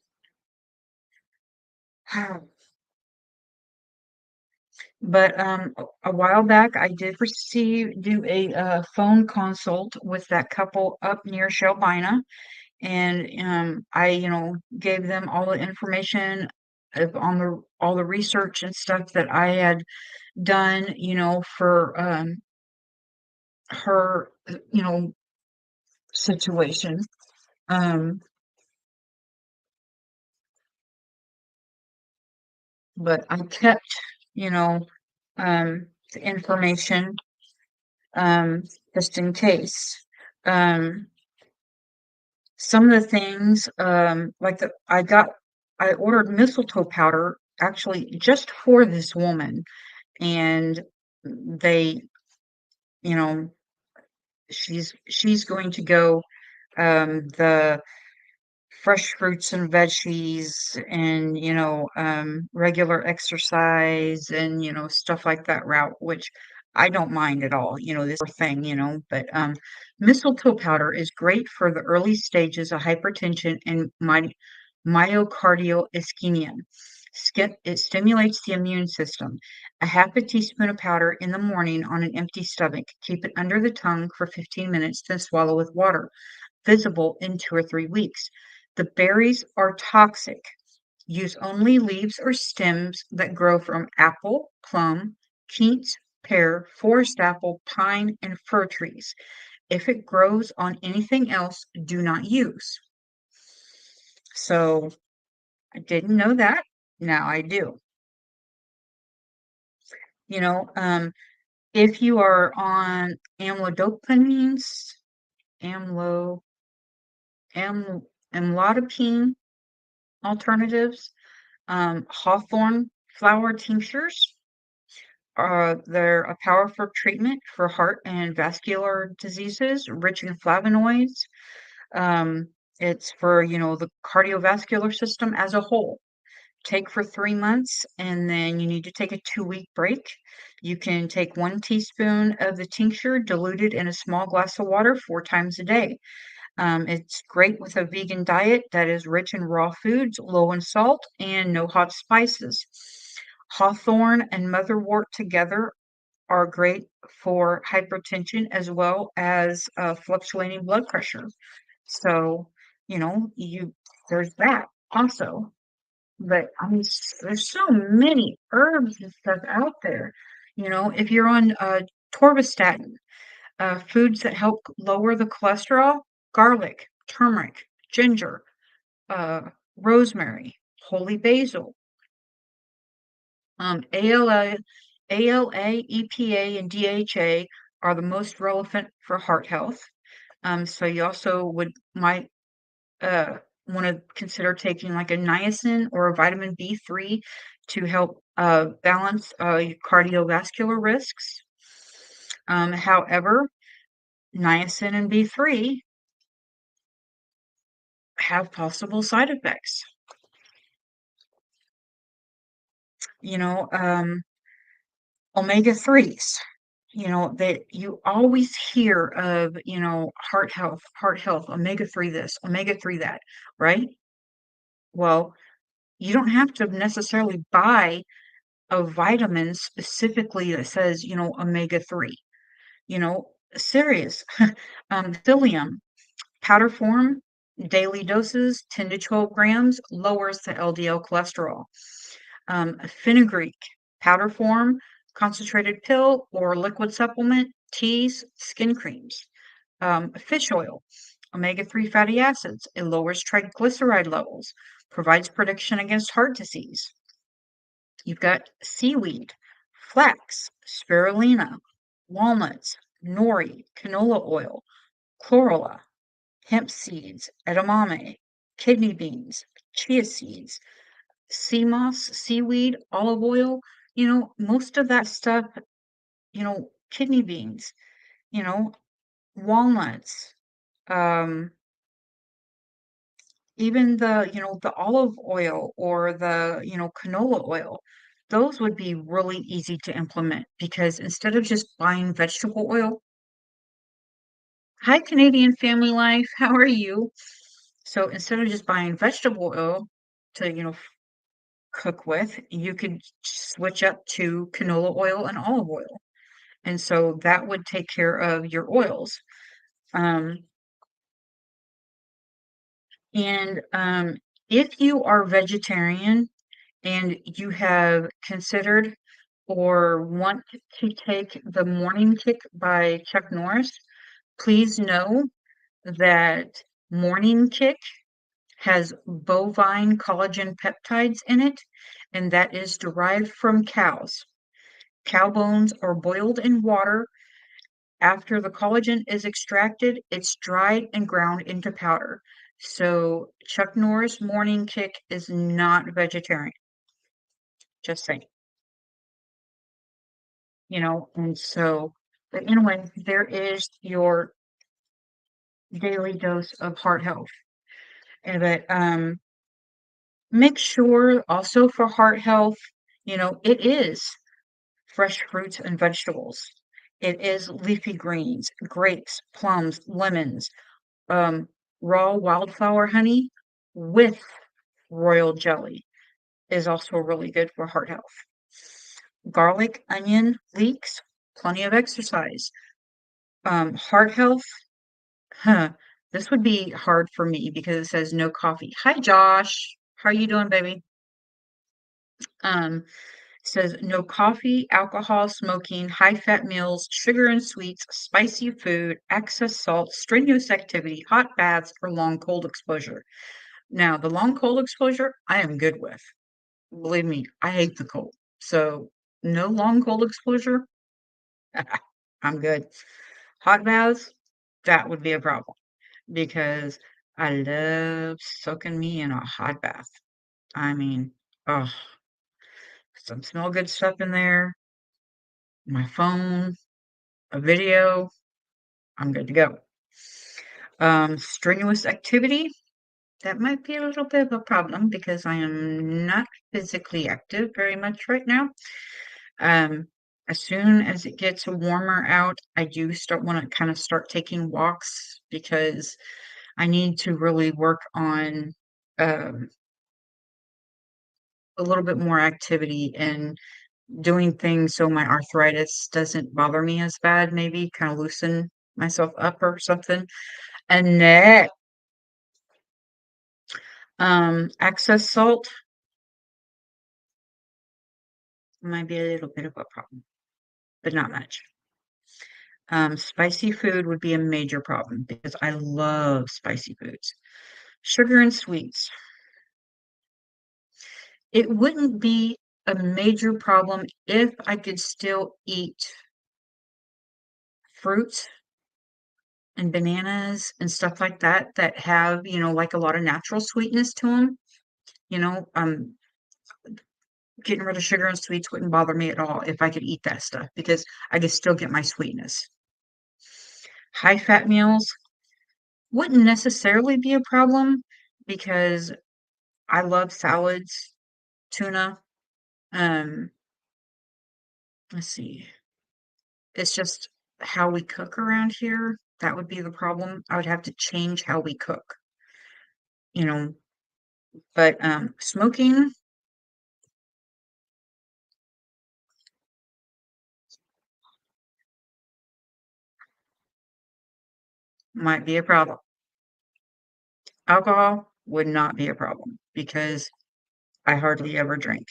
Speaker 1: but a while back I did do a phone consult with that couple up near Shelbina, and I gave them all the information on the all the research and stuff that I had done, for her situation. um but I kept you know the information, um just in case. um some of the things, like I ordered mistletoe powder actually just for this woman, and they, you know, she's going to go, the fresh fruits and veggies, and, regular exercise, and, stuff like that route, which I don't mind at all, this thing, but mistletoe powder is great for the early stages of hypertension and myocardial ischemia. It stimulates the immune system. A half a teaspoon of powder in the morning on an empty stomach. Keep it under the tongue for 15 minutes, then swallow with water. Visible in 2 or 3 weeks. The berries are toxic. Use only leaves or stems that grow from apple, plum, quince, pear, forest apple, pine, and fir trees. If it grows on anything else, do not use. So I didn't know that. Now I do. You know, um, if you are on amlodipines, amlo, amlodipine alternatives, hawthorn flower tinctures, they're a powerful treatment for heart and vascular diseases, rich in flavonoids. Um, it's for, the cardiovascular system as a whole. Take for 3 months, and then you need to take a 2-week break. You can take 1 teaspoon of the tincture diluted in a small glass of water 4 times a day. It's great with a vegan diet that is rich in raw foods, low in salt, and no hot spices. Hawthorn and motherwort together are great for hypertension as well as fluctuating blood pressure. So, there's that also. But I mean, there's so many herbs and stuff out there. If you're on torvastatin, foods that help lower the cholesterol, garlic, turmeric, ginger, uh, rosemary, holy basil, ALA, EPA, and DHA are the most relevant for heart health. So you also might uh, want to consider taking like a niacin or a vitamin B3 to help balance your cardiovascular risks. However, niacin and B3 have possible side effects. You know, omega 3s, that you always hear of, heart health, omega 3 this, omega 3 that, right? Well, you don't have to necessarily buy a vitamin specifically that says, omega 3, serious. Psyllium, powder form, daily doses, 10 to 12 grams, lowers the LDL cholesterol. Fenugreek, powder form, concentrated pill or liquid supplement, teas, skin creams. Fish oil, omega-3 fatty acids. It lowers triglyceride levels, provides protection against heart disease. You've got seaweed, flax, spirulina, walnuts, nori, canola oil, chlorella, hemp seeds, edamame, kidney beans, chia seeds, sea moss, seaweed, olive oil, most of that stuff, kidney beans, you know, walnuts, um, even the olive oil or the canola oil, those would be really easy to implement because instead of just buying vegetable oil, hi, Canadian Family Life, how are you? So instead of just buying vegetable oil to, cook with, you could switch up to canola oil and olive oil. And so that would take care of your oils. Um, and if you are vegetarian and you have considered or want to take the Morning Kick by Chuck Norris, please know that Morning Kick has bovine collagen peptides in it, and that is derived from cows. Cow bones are boiled in water. After the collagen is extracted, it's dried and ground into powder. So Chuck Norris Morning Kick is not vegetarian. Just saying, and so, but anyway, there is your daily dose of heart health. And that make sure also for heart health, it is fresh fruits and vegetables. It is leafy greens, grapes, plums, lemons, um, raw wildflower honey with royal jelly is also really good for heart health. Garlic, onion, leeks, plenty of exercise. Heart health, huh, this would be hard for me because it says no coffee. Hi, Josh. How are you doing, baby? Um, says no coffee, alcohol, smoking, high-fat meals, sugar and sweets, spicy food, excess salt, strenuous activity, hot baths, or long cold exposure. Now, the long cold exposure, I am good with. Believe me, I hate the cold. So, no long cold exposure, I'm good. Hot baths, that would be a problem because I love soaking me in a hot bath. I mean, oh, some smell good stuff in there, my phone, a video, I'm good to go. Strenuous activity, that might be a little bit of a problem because I am not physically active very much right now. Um, as soon as it gets warmer out, I do want to kind of start taking walks because I need to really work on, um, a little bit more activity and doing things so my arthritis doesn't bother me as bad, maybe kinda loosen myself up or something. And next, excess salt might be a little bit of a problem, but not much. Spicy food would be a major problem because I love spicy foods. Sugar and sweets. It wouldn't be a major problem if I could still eat fruits and bananas and stuff like that that have, like a lot of natural sweetness to them. Getting rid of sugar and sweets wouldn't bother me at all if I could eat that stuff because I could still get my sweetness. High fat meals wouldn't necessarily be a problem because I love salads, tuna. Um, let's see. It's just how we cook around here. That would be the problem. I would have to change how we cook, you know. But smoking might be a problem. Alcohol would not be a problem because I hardly ever drink.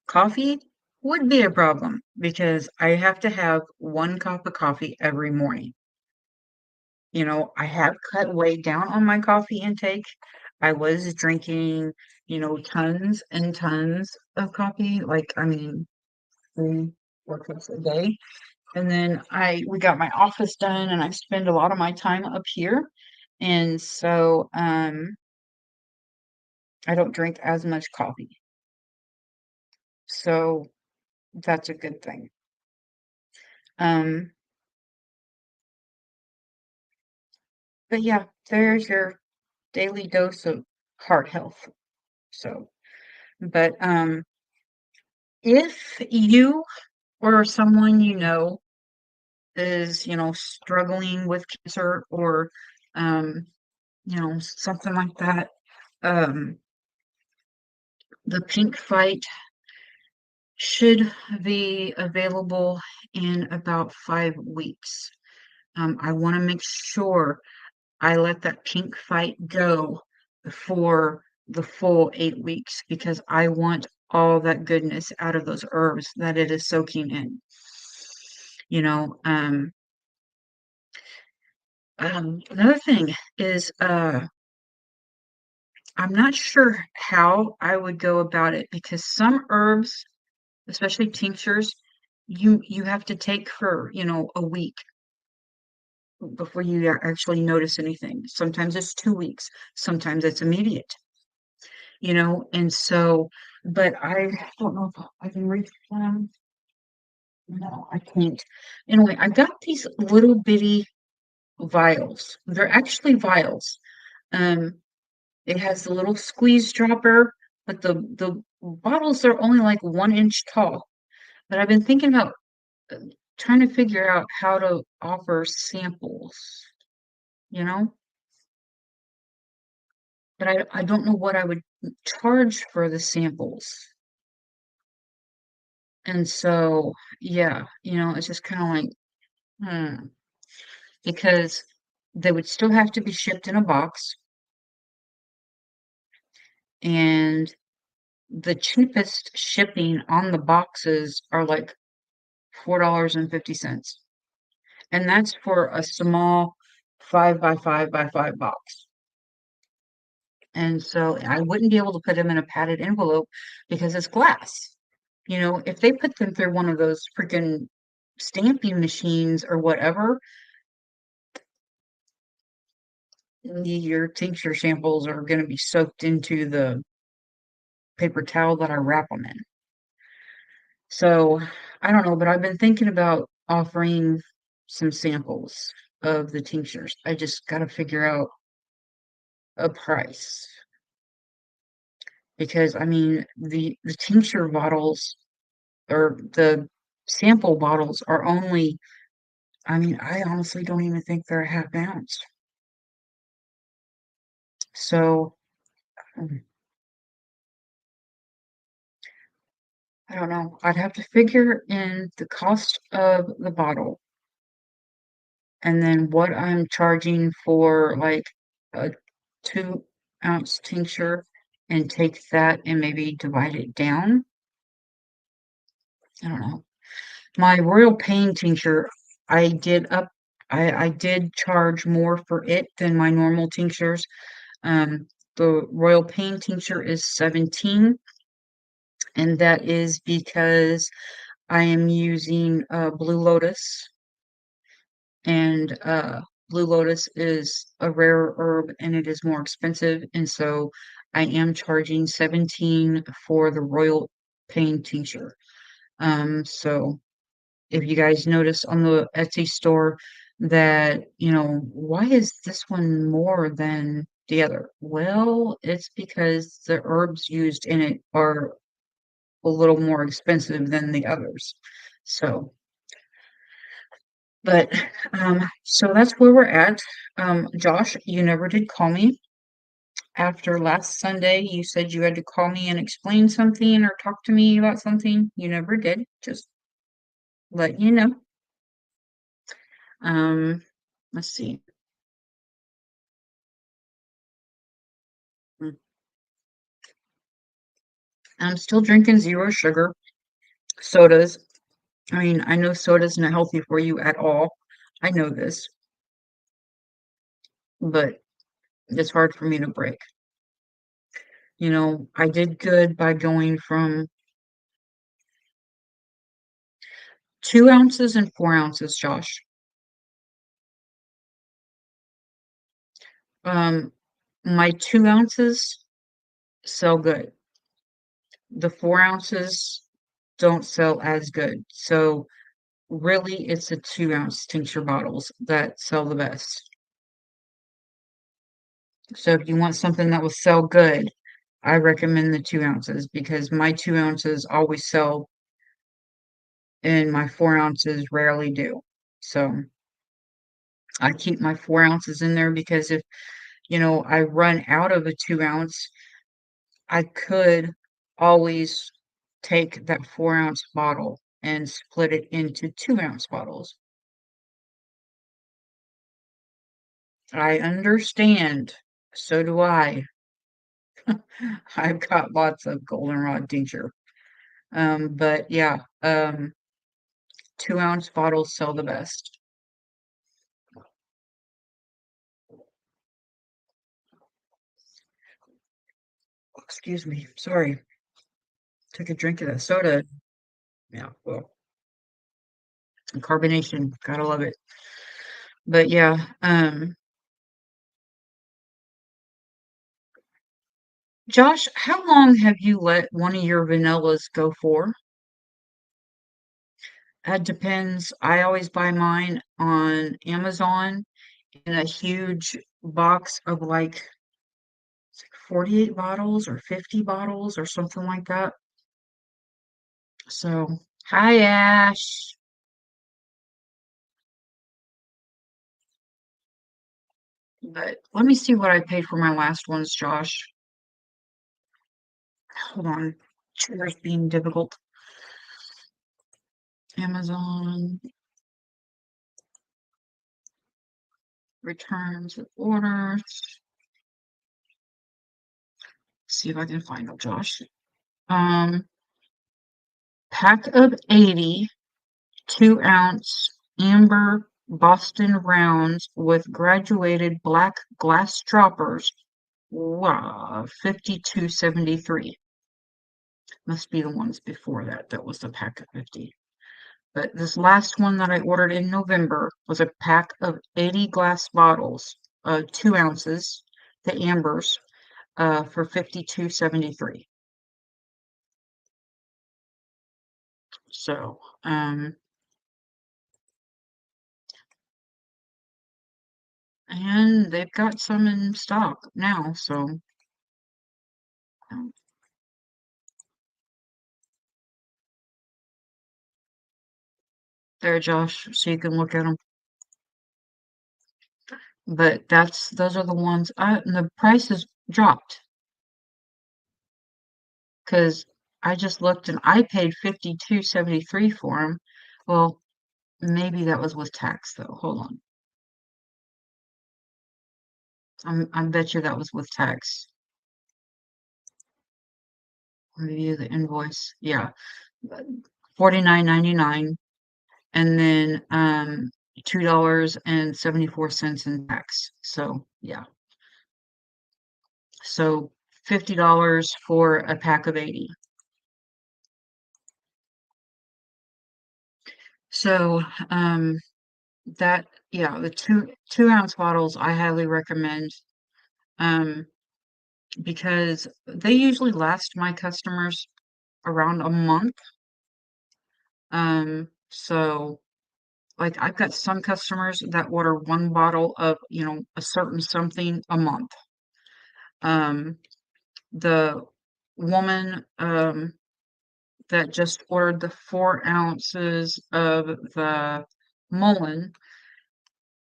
Speaker 1: Coffee would be a problem because I have to have 1 cup of coffee every morning. I have cut way down on my coffee intake. I was drinking, tons and tons of coffee, like, I mean, 3, 4 cups a day, and then I we got my office done, and I spend a lot of my time up here, and so, I don't drink as much coffee, so that's a good thing. Um, but yeah, there's your daily dose of heart health, so but, if you or someone you know is, struggling with cancer or, um, something like that, um, the pink fight should be available in about 5 weeks. I wanna make sure I let that pink fight go for the full 8 weeks because I want all that goodness out of those herbs that it is soaking in. You know, another thing is, I'm not sure how I would go about it because some herbs, especially tinctures, you have to take for, a week before you actually notice anything. Sometimes it's 2 weeks, sometimes it's immediate, and so but I don't know if I can reach them. No, I can't. Anyway, I got these little bitty vials. They're actually vials. Um, it has the little squeeze dropper, but the bottles are only like 1 inch tall. But I've been thinking about, uh, trying to figure out how to offer samples, you know? But I don't know what I would charge for the samples. And so, yeah, it's just kinda like, "Hmm," because they would still have to be shipped in a box, and the cheapest shipping on the boxes are, like, $4.50, and that's for a small 5 by 5 by 5 box. And so I wouldn't be able to put them in a padded envelope because it's glass. If they put them through one of those freaking stamping machines or whatever, your tincture samples are gonna be soaked into the paper towel that I wrap them in. So, I don't know, but I've been thinking about offering some samples of the tinctures. I just gotta figure out a price because, I mean, the tincture bottles or the sample bottles are only I mean, I honestly don't even think they're a half ounce. So, I don't know. I'd have to figure in the cost of the bottle and then what I'm charging for like a 2-ounce tincture and take that and maybe divide it down. I don't know. My Royal Pain tincture, I did up I did charge more for it than my normal tinctures. The Royal Pain tincture is 17, and that is because I am using Blue Lotus, and Blue Lotus is a rare herb and it is more expensive, and so I am charging 17 for the Royal Pain tincture. So if you guys notice on the Etsy store that, why is this one more than the other? Well, it's because the herbs used in it are a little more expensive than the others. So, but so that's where we're at. Josh, you never did call me after last Sunday. You said you had to call me and explain something or talk to me about something. You never did. Just let you know. Um, let's see. Mm, I'm still drinking zero sugar sodas. I mean, I know soda's not healthy for you at all. I know this, but it's hard for me to break. I did good by going from 2 ounces and 4 ounces, Josh. Um, my 2 ounces sell good. The 4 ounces don't sell as good. So really, it's the 2-ounce tincture bottles that sell the best. So if you want something that will sell good, I recommend the 2 ounces because my 2 ounces always sell and my 4 ounces rarely do. So I keep my 4 ounces in there because if, I run out of a 2 ounce, I could always take that 4 ounce bottle and split it into 2 ounce bottles. I understand. So do I. I've got lots of goldenrod tincture. But yeah, 2-ounce bottles sell the best. Excuse me. Sorry. Took a drink of that soda. Yeah, well, carbonation. Gotta love it. But yeah, Josh, how long have you let one of your vanillas go for? That depends. I always buy mine on Amazon in a huge box of it's like 48 bottles or 50 bottles or something like that. So, hi Ash. But let me see what I paid for my last ones, Josh. Hold on. Chair's being difficult. Amazon returns of orders. See if I can find them, Josh. Um, pack of 80 2-ounce amber Boston rounds with graduated black glass droppers. Wow, 52.73. Must be the ones before that. That was the pack of 50. But this last one that I ordered in November was a pack of 80 glass bottles, 2 ounces, the ambers, for 52.73. So, and they've got some in stock now. So, um, there, Josh, so you can look at them. but those are the ones and the prices dropped because I just looked and I paid 52.73 for them. Well, maybe that was with tax though. Hold on. I bet you that was with tax. Review the invoice. Yeah. 49.99 and then $2.74 in tax. So yeah. So $50 for a pack of 80. So that yeah, the two ounce bottles I highly recommend um because they usually last my customers around a month. So like I've got some customers that order one bottle of, a certain something a month. Um, the woman that just ordered the 4 ounces of the Mullen,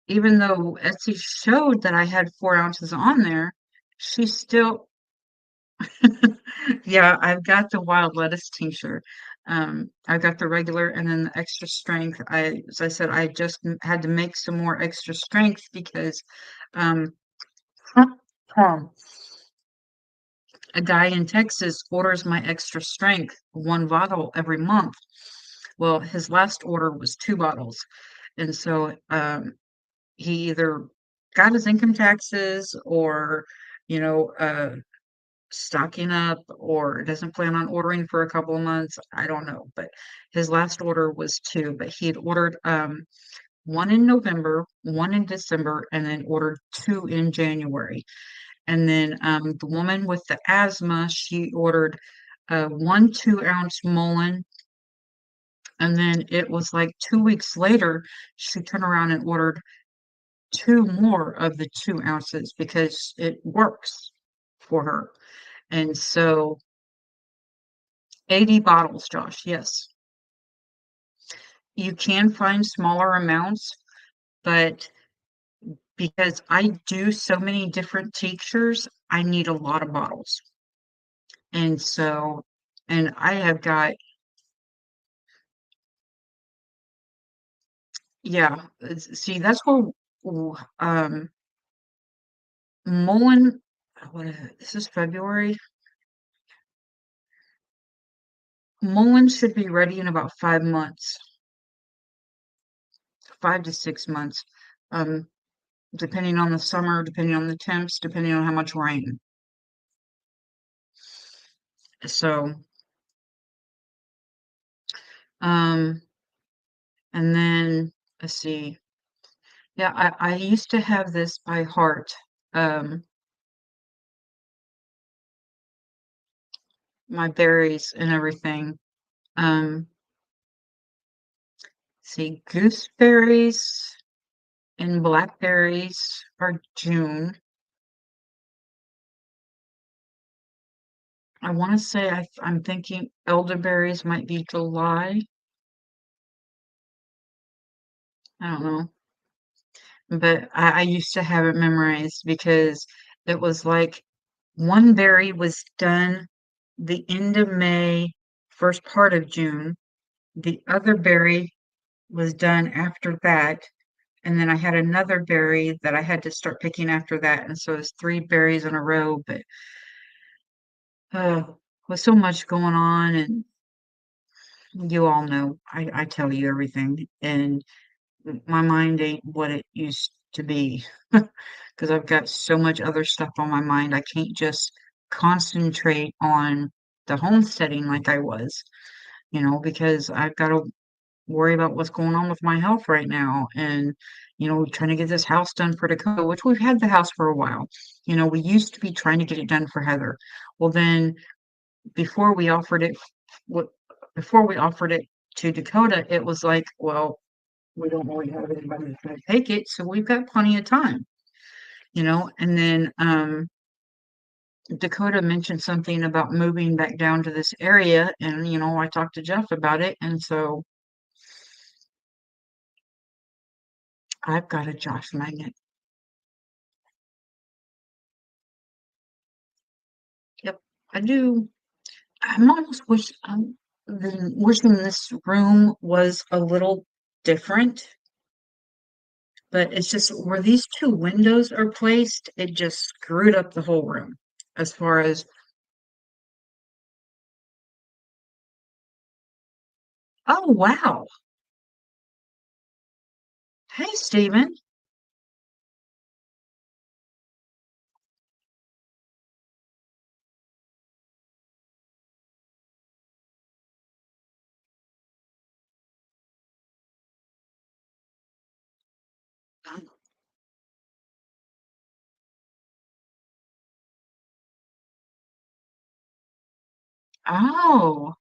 Speaker 1: even though Etsy showed that I had 4 ounces on there, she still yeah, I've got the wild lettuce tincture. I've got the regular and then the extra strength. As I said, I just had to make some more extra strength because um, um, a guy in Texas orders my extra strength, one bottle every month. Well, his last order was two bottles. And so he either got his income taxes or, you know, uh, stocking up or doesn't plan on ordering for a couple of months. I don't know. But his last order was two, but he had ordered one in November, one in December, and then ordered two in January. And then the woman with the asthma, she ordered one 2 ounce Mullen. And then it was like 2 weeks later, she turned around and ordered two more of the 2 ounces because it works for her. And so 80 bottles, Josh, yes. You can find smaller amounts, but because I do so many different tinctures, I need a lot of bottles. And so, and I have got, yeah, see, that's where, um, Mullen, this is February. Mullen should be ready in about 5 months, 5 to 6 months, um, depending on the summer, depending on the temps, depending on how much rain. So, um, and then let's see. Yeah, I used to have this by heart. Um, my berries and everything. Um, see, gooseberries and blackberries are June. I want to say I'm thinking elderberries might be July. I don't know, but I used to have it memorized because it was like one berry was done the end of May, first part of June. The other berry was done after that. And then I had another berry that I had to start picking after that. And so it's three berries in a row. But uh, with so much going on, and you all know, I tell you everything. And my mind ain't what it used to be because I've got so much other stuff on my mind. I can't just concentrate on the homesteading like I was, because I've got to worry about what's going on with my health right now and trying to get this house done for Dakota, which we've had the house for a while. We used to be trying to get it done for Heather. Well, then before we offered it what before we offered it to Dakota, it was like, well, we don't really have anybody that's going to take it, so we've got plenty of time. And then Dakota mentioned something about moving back down to this area, and I talked to Jeff about it, and so I've got a Josh magnet. Yep, I do. I'm almost wishing this room was a little different, but it's just where these two windows are placed, it just screwed up the whole room. As far as, oh wow. Hey, Stephen. Oh,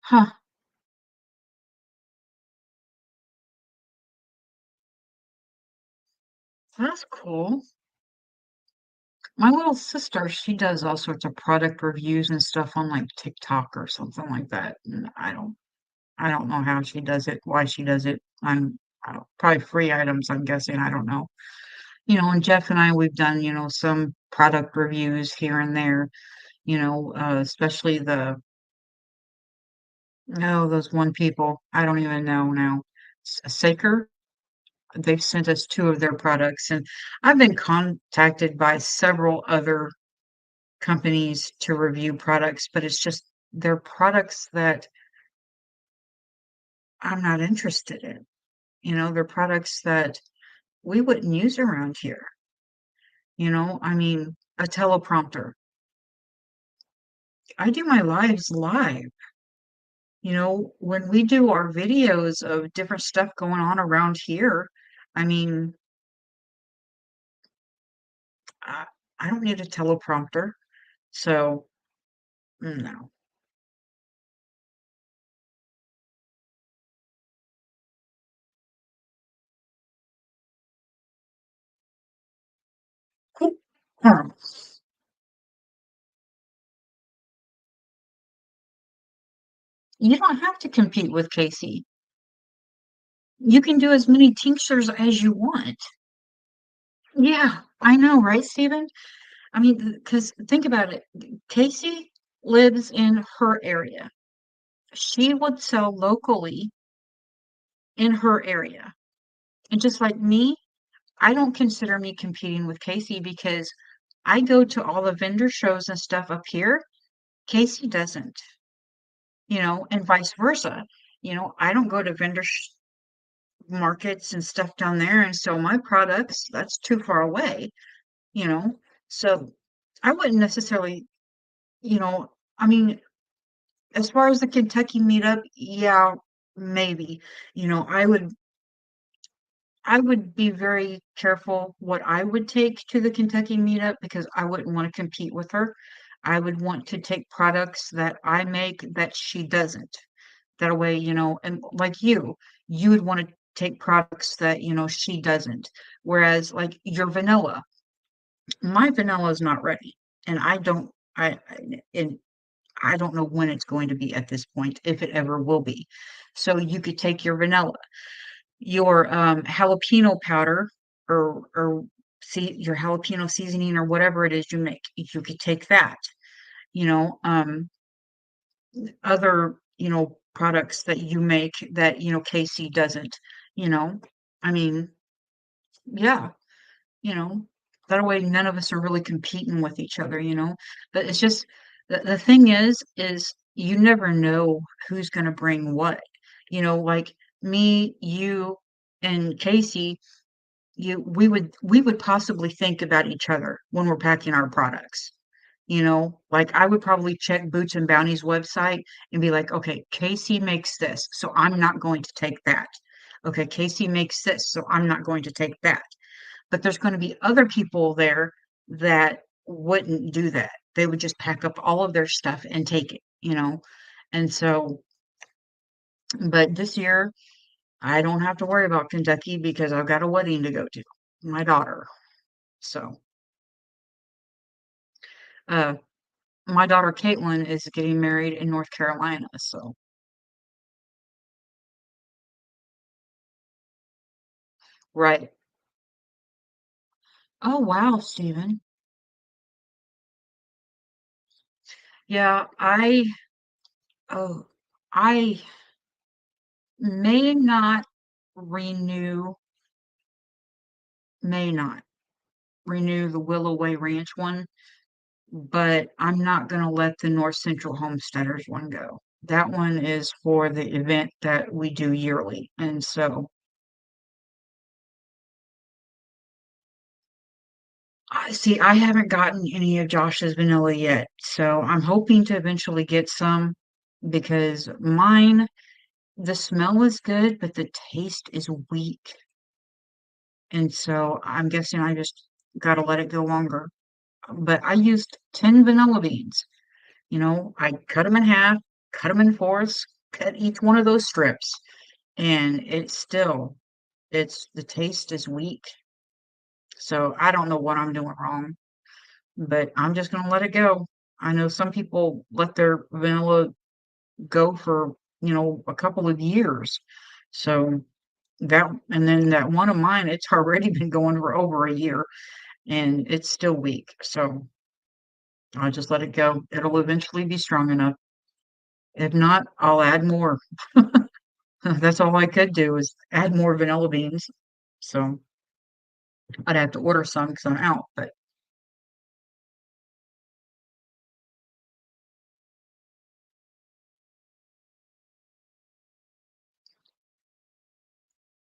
Speaker 1: huh. That's cool. My little sister, she does all sorts of product reviews and stuff on like TikTok or something like that. And I don't know how she does it, why she does it. I don't, probably free items, I'm guessing. I don't know. And Jeff and I, we've done, some product reviews here and there, especially no, those one people, I don't even know now. Saker, they've sent us two of their products, and I've been contacted by several other companies to review products, but it's just they're products that I'm not interested in. They're products that we wouldn't use around here. I mean, a teleprompter. I do my lives live. When we do our videos of different stuff going on around here, I mean, I, I don't need a teleprompter. So, no. Huh. You don't have to compete with Casey. You can do as many tinctures as you want. Yeah, I know, right, Stephen? I mean, because think about it. Casey lives in her area. She would sell locally in her area. And just like me, I don't consider me competing with Casey because I go to all the vendor shows and stuff up here. Casey doesn't, and vice versa. I don't go to vendor markets and stuff down there and sell my products. That's too far away, you know. So I wouldn't necessarily, you know, I mean, as far as the Kentucky meetup, yeah, maybe. I would be very careful what I would take to the Kentucky meetup because I wouldn't want to compete with her. I would want to take products that I make that she doesn't. That way, and like you would want to take products that, she doesn't. Whereas like your vanilla, my vanilla is not ready. And and I don't know when it's going to be at this point, if it ever will be. So you could take your vanilla, your jalapeno powder, or see your jalapeno seasoning or whatever it is you make. You could take that, you know, other, products that you make that, Casey doesn't, you know. I mean, yeah, you know, that way none of us are really competing with each other. But it's just the thing is you never know who's going to bring what. Like me, you, and Casey, we would possibly think about each other when we're packing our products. Like I would probably check Boots and Bounty's website and be like, okay, Casey makes this, so I'm not going to take that. Okay, Casey makes this, so I'm not going to take that. But there's going to be other people there that wouldn't do that. They would just pack up all of their stuff and take it. And so, but this year, I don't have to worry about Kentucky because I've got a wedding to go to, my daughter. So, uh, my daughter Caitlin is getting married in North Carolina. So, right. Oh, wow, Stephen. Yeah, oh, I may not renew, may not renew the Willow Way Ranch one, but I'm not gonna let the North Central Homesteaders one go. That one is for the event that we do yearly, and so I see. I haven't gotten any of Josh's vanilla yet, so I'm hoping to eventually get some because mine, the smell is good, but the taste is weak, and so I'm guessing I just gotta let it go longer. But I used 10 vanilla beans. I cut them in half, cut them in fourths, cut each one of those strips, and it's the taste is weak. So I don't know what I'm doing wrong, but I'm just gonna let it go. I know some people let their vanilla go for, a couple of years. So and then that one of mine, it's already been going for over a year and it's still weak. So I'll just let it go. It'll eventually be strong enough. If not, I'll add more. That's all I could do is add more vanilla beans. So I'd have to order some because I'm out. But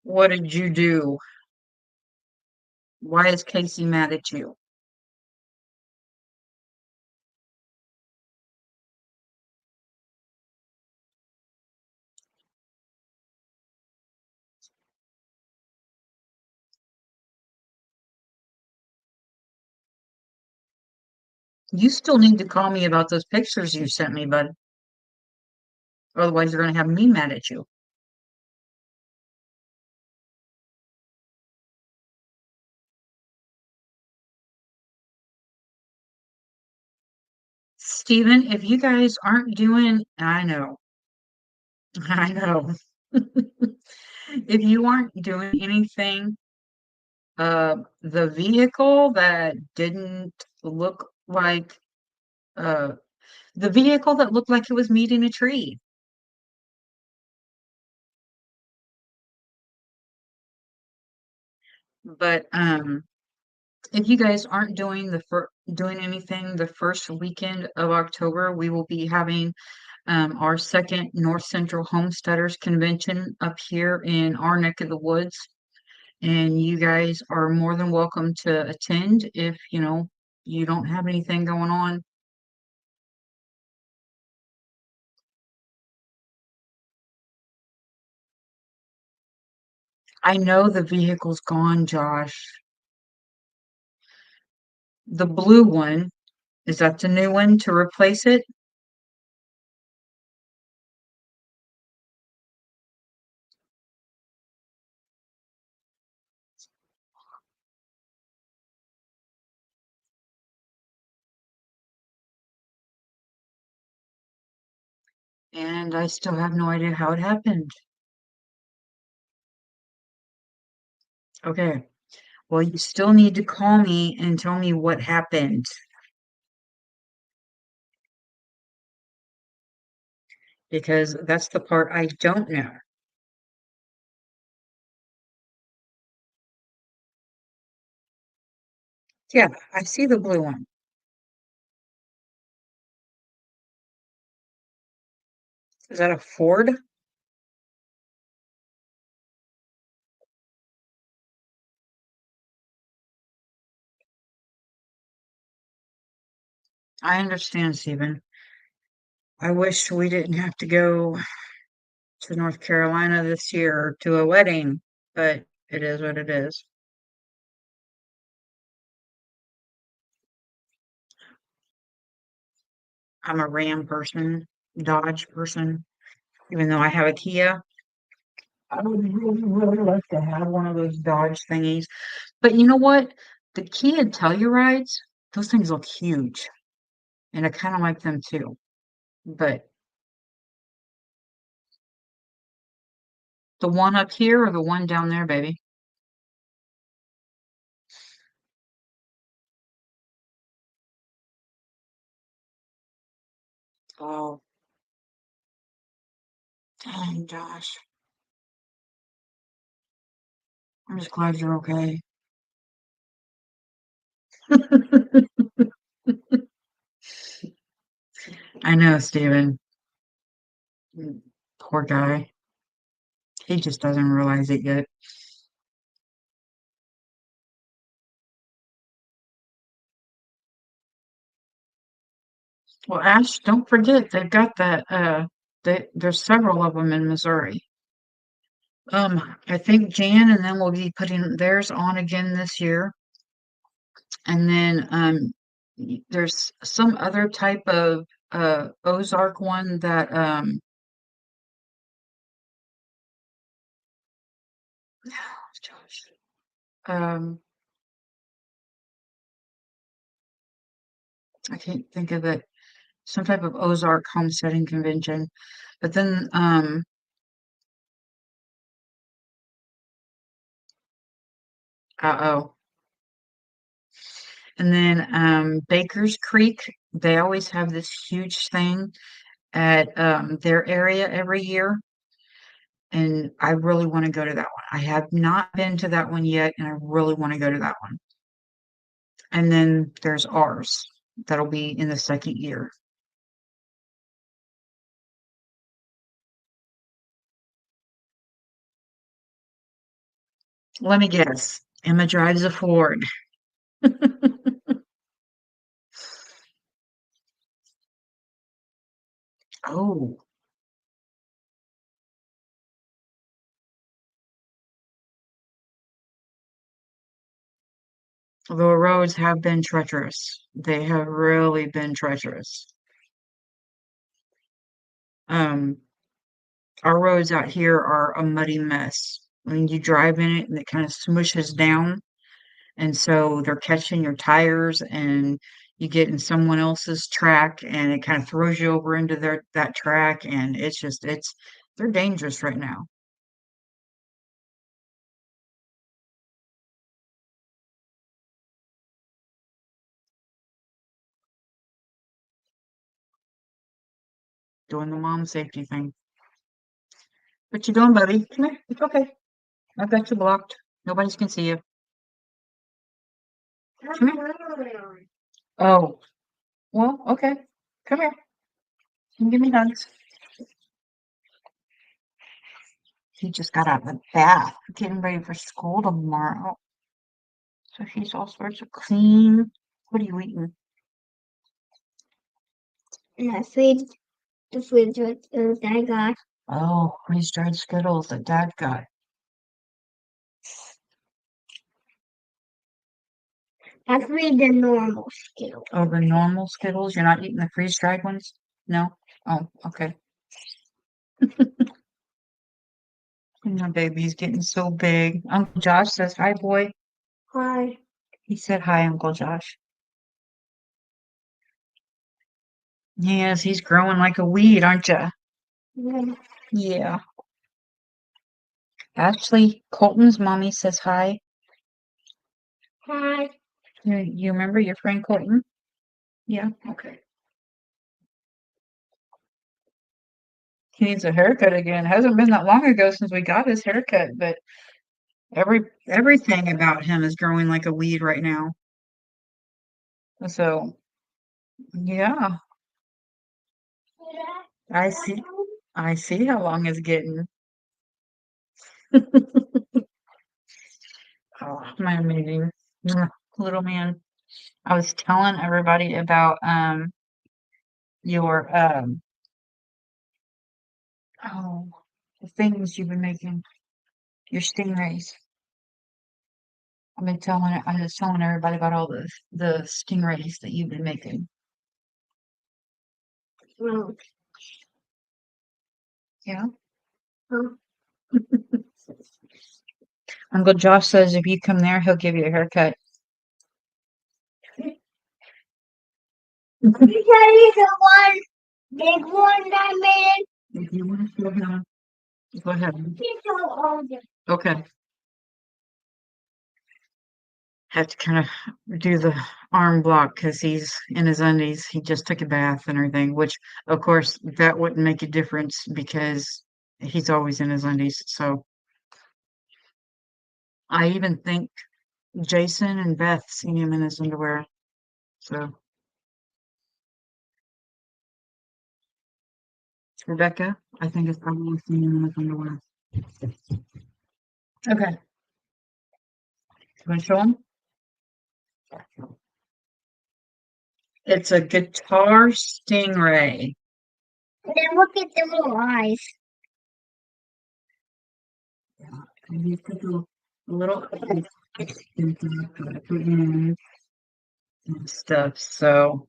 Speaker 1: what did you do? Why is Casey mad at you? You still need to call me about those pictures you sent me, bud. Otherwise, you're going to have me mad at you. Steven, if you guys aren't doing, I know, I know. If you aren't doing anything, the vehicle that didn't look like, uh, the vehicle that looked like it was meeting a tree. But if you guys aren't doing anything the first weekend of October, we will be having our second North Central Homesteaders Convention up here in our neck of the woods. And you guys are more than welcome to attend if, you don't have anything going on. I know the vehicle's gone, Josh. The blue one, is that the new one to replace it? And I still have no idea how it happened. Okay. Well, you still need to call me and tell me what happened because that's the part I don't know. Yeah, I see the blue one. Is that a Ford? I understand, Stephen. I wish we didn't have to go to North Carolina this year to a wedding, but it is what it is. I'm a Ram person, Dodge person, even though I have a Kia. I would really, really like to have one of those Dodge thingies. But you know what? The Kia Tellurides, those things look huge, and I kind of like them too. But the one up here or the one down there, baby? Oh, dang, Josh. I'm just glad you're okay. I know, Steven. Mm, poor guy. He just doesn't realize it yet. Well, Ash, don't forget they've got that. There's several of them in Missouri. I think Jan and then we'll be putting theirs on again this year, and then there's some other type of Ozark one that Josh, um I can't think of it. Some type of Ozark homesteading convention, but then uh-oh. And then Baker's Creek, they always have this huge thing at their area every year, and I really want to go to that one. I have not been to that one yet, and I really want to go to that one. And then there's ours. That'll be in the second year. Let me guess. Emma drives a Ford. Oh, the roads have been treacherous. They have really been treacherous. Um, our roads out here are a muddy mess. When you drive in it and it kind of smushes down, and so they're catching your tires and you get in someone else's track and it kind of throws you over into their that track and it's they're dangerous right now. Doing the mom safety thing. What you doing, buddy? Come here. It's okay. I've got you blocked. Nobody's can see you. Come here. Oh, well, okay. Come here. You can give me hugs. He just got out of the bath, getting ready for school tomorrow. So he's all sorts of clean. What are you eating?
Speaker 2: Yeah, food, the food that I got.
Speaker 1: Oh, freeze-dried Skittles that Dad got.
Speaker 2: That's really the normal skill.
Speaker 1: Oh, the normal Skittles? You're not eating the freeze-dried ones? No? Oh, okay. My baby's getting so big. Uncle Josh says, hi, boy.
Speaker 2: Hi.
Speaker 1: He said, hi, Uncle Josh. Yes, he's growing like a weed, aren't you?
Speaker 2: Yeah.
Speaker 1: Yeah. Actually, Colton's mommy says hi.
Speaker 2: Hi.
Speaker 1: You remember your friend Colton? Yeah, okay. He needs a haircut again. Hasn't been that long ago since we got his haircut, but everything about him is growing like a weed right now. So, yeah, I see. I see how long it's getting. Oh, my amazing little man. I was telling everybody about your oh the things you've been making, your stingrays. I was telling everybody about all the stingrays that you've been making.
Speaker 2: Well,
Speaker 1: Yeah.
Speaker 2: huh?
Speaker 1: Uncle Josh says if you come there, he'll give you a haircut.
Speaker 2: You tell me the one big one that I made.
Speaker 1: If you want to show him, go ahead.
Speaker 2: He's so old.
Speaker 1: Okay. Have to kind of do the arm block because he's in his undies. He just took a bath and everything, which of course that wouldn't make a difference because he's always in his undies. So I even think Jason and Beth seen him in his underwear. So Rebecca, I think it's probably seen him in his underwear. Okay, you want to show him? It's a guitar stingray.
Speaker 2: And then look at the little eyes.
Speaker 1: And he's got the little and stuff. So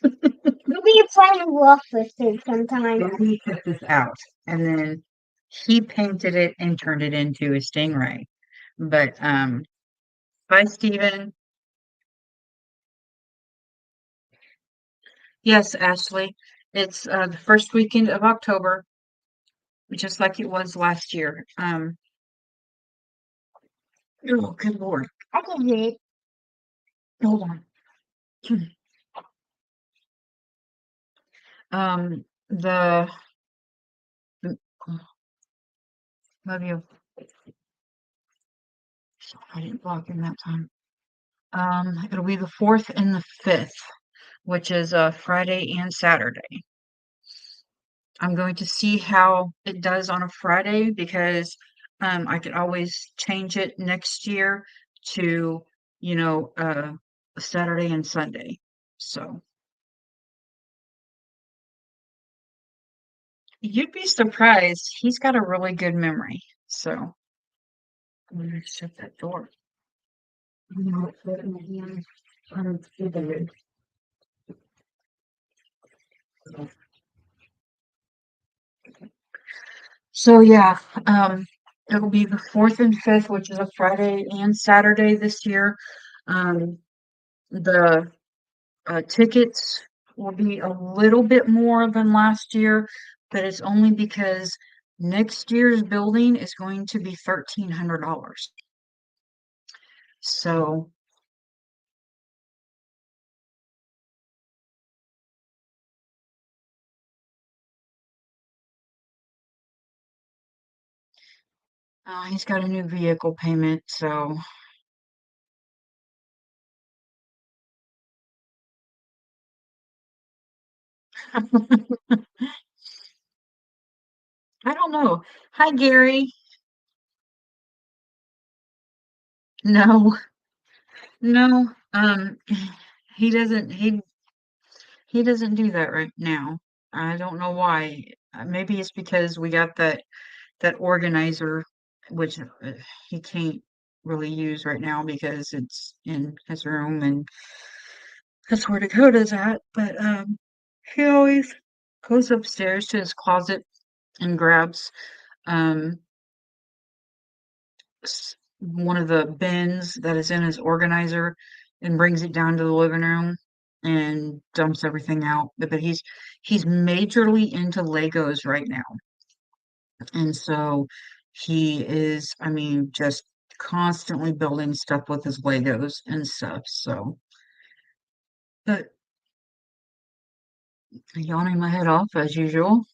Speaker 2: Maybe you're playing rough with it sometimes.
Speaker 1: then he took this out, and then he painted it and turned it into a stingray. But bye, Stephen. Yes, Ashley. It's the first weekend of October, just like it was last year. Oh, good Lord.
Speaker 2: I can get it.
Speaker 1: Hold on. The oh, love you. I didn't block him that time. It'll be the 4th and the 5th, which is Friday and Saturday. I'm going to see how it does on a Friday because I could always change it next year to, you know, Saturday and Sunday. So you'd be surprised. He's got a really good memory. So I'm gonna shut that door. You know, put it in the hand, so yeah, it'll be the 4th and 5th, which is a Friday and Saturday this year. The tickets will be a little bit more than last year, but it's only because next year's building is going to be $1,300. So he's got a new vehicle payment, so I don't know. Hi, Gary. No, no, he doesn't. He doesn't do that right now. I don't know why. Maybe it's because we got that organizer, which he can't really use right now because it's in his room and that's where Dakota's at. But he always goes upstairs to his closet and grabs um one of the bins that is in his organizer and brings it down to the living room and dumps everything out. But he's majorly into Legos right now. And so he is, I mean, just constantly building stuff with his Legos and stuff. So, but yawning my head off as usual.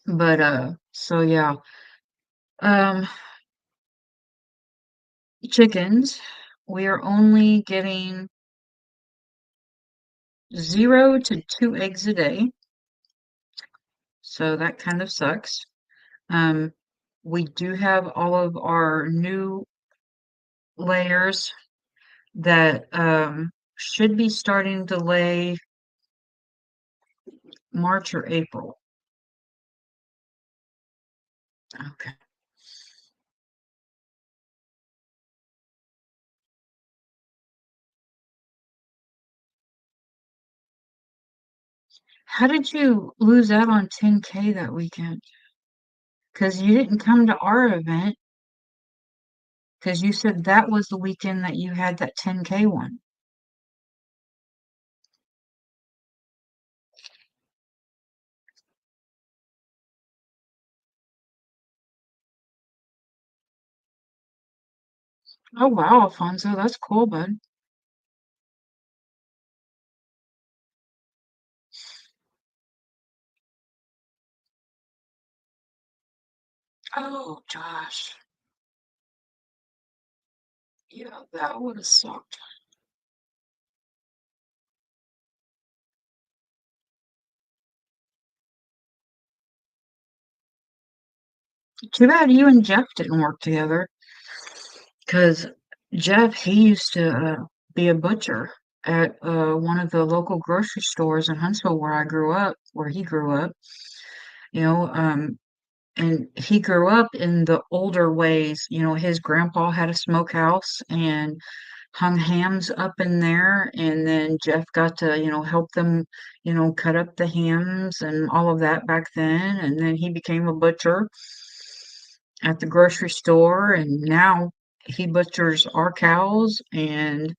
Speaker 1: But so yeah. Um, chickens, we are only getting 0 to 2 eggs a day. So that kind of sucks. Um, we do have all of our new layers that should be starting to lay March or April. Okay. How did you lose out on 10K that weekend? Because you didn't come to our event because you said that was the weekend that you had that 10K one. Oh wow, Alfonso, that's cool, bud. Oh, Josh. Yeah, that would have sucked. Too bad you and Jeff didn't work together, because Jeff, he used to be a butcher at one of the local grocery stores in Huntsville where I grew up, where he grew up. You know, and he grew up in the older ways. You know, his grandpa had a smokehouse and hung hams up in there, and then Jeff got to, help them, cut up the hams and all of that back then, and then he became a butcher at the grocery store, and now he butchers our cows and,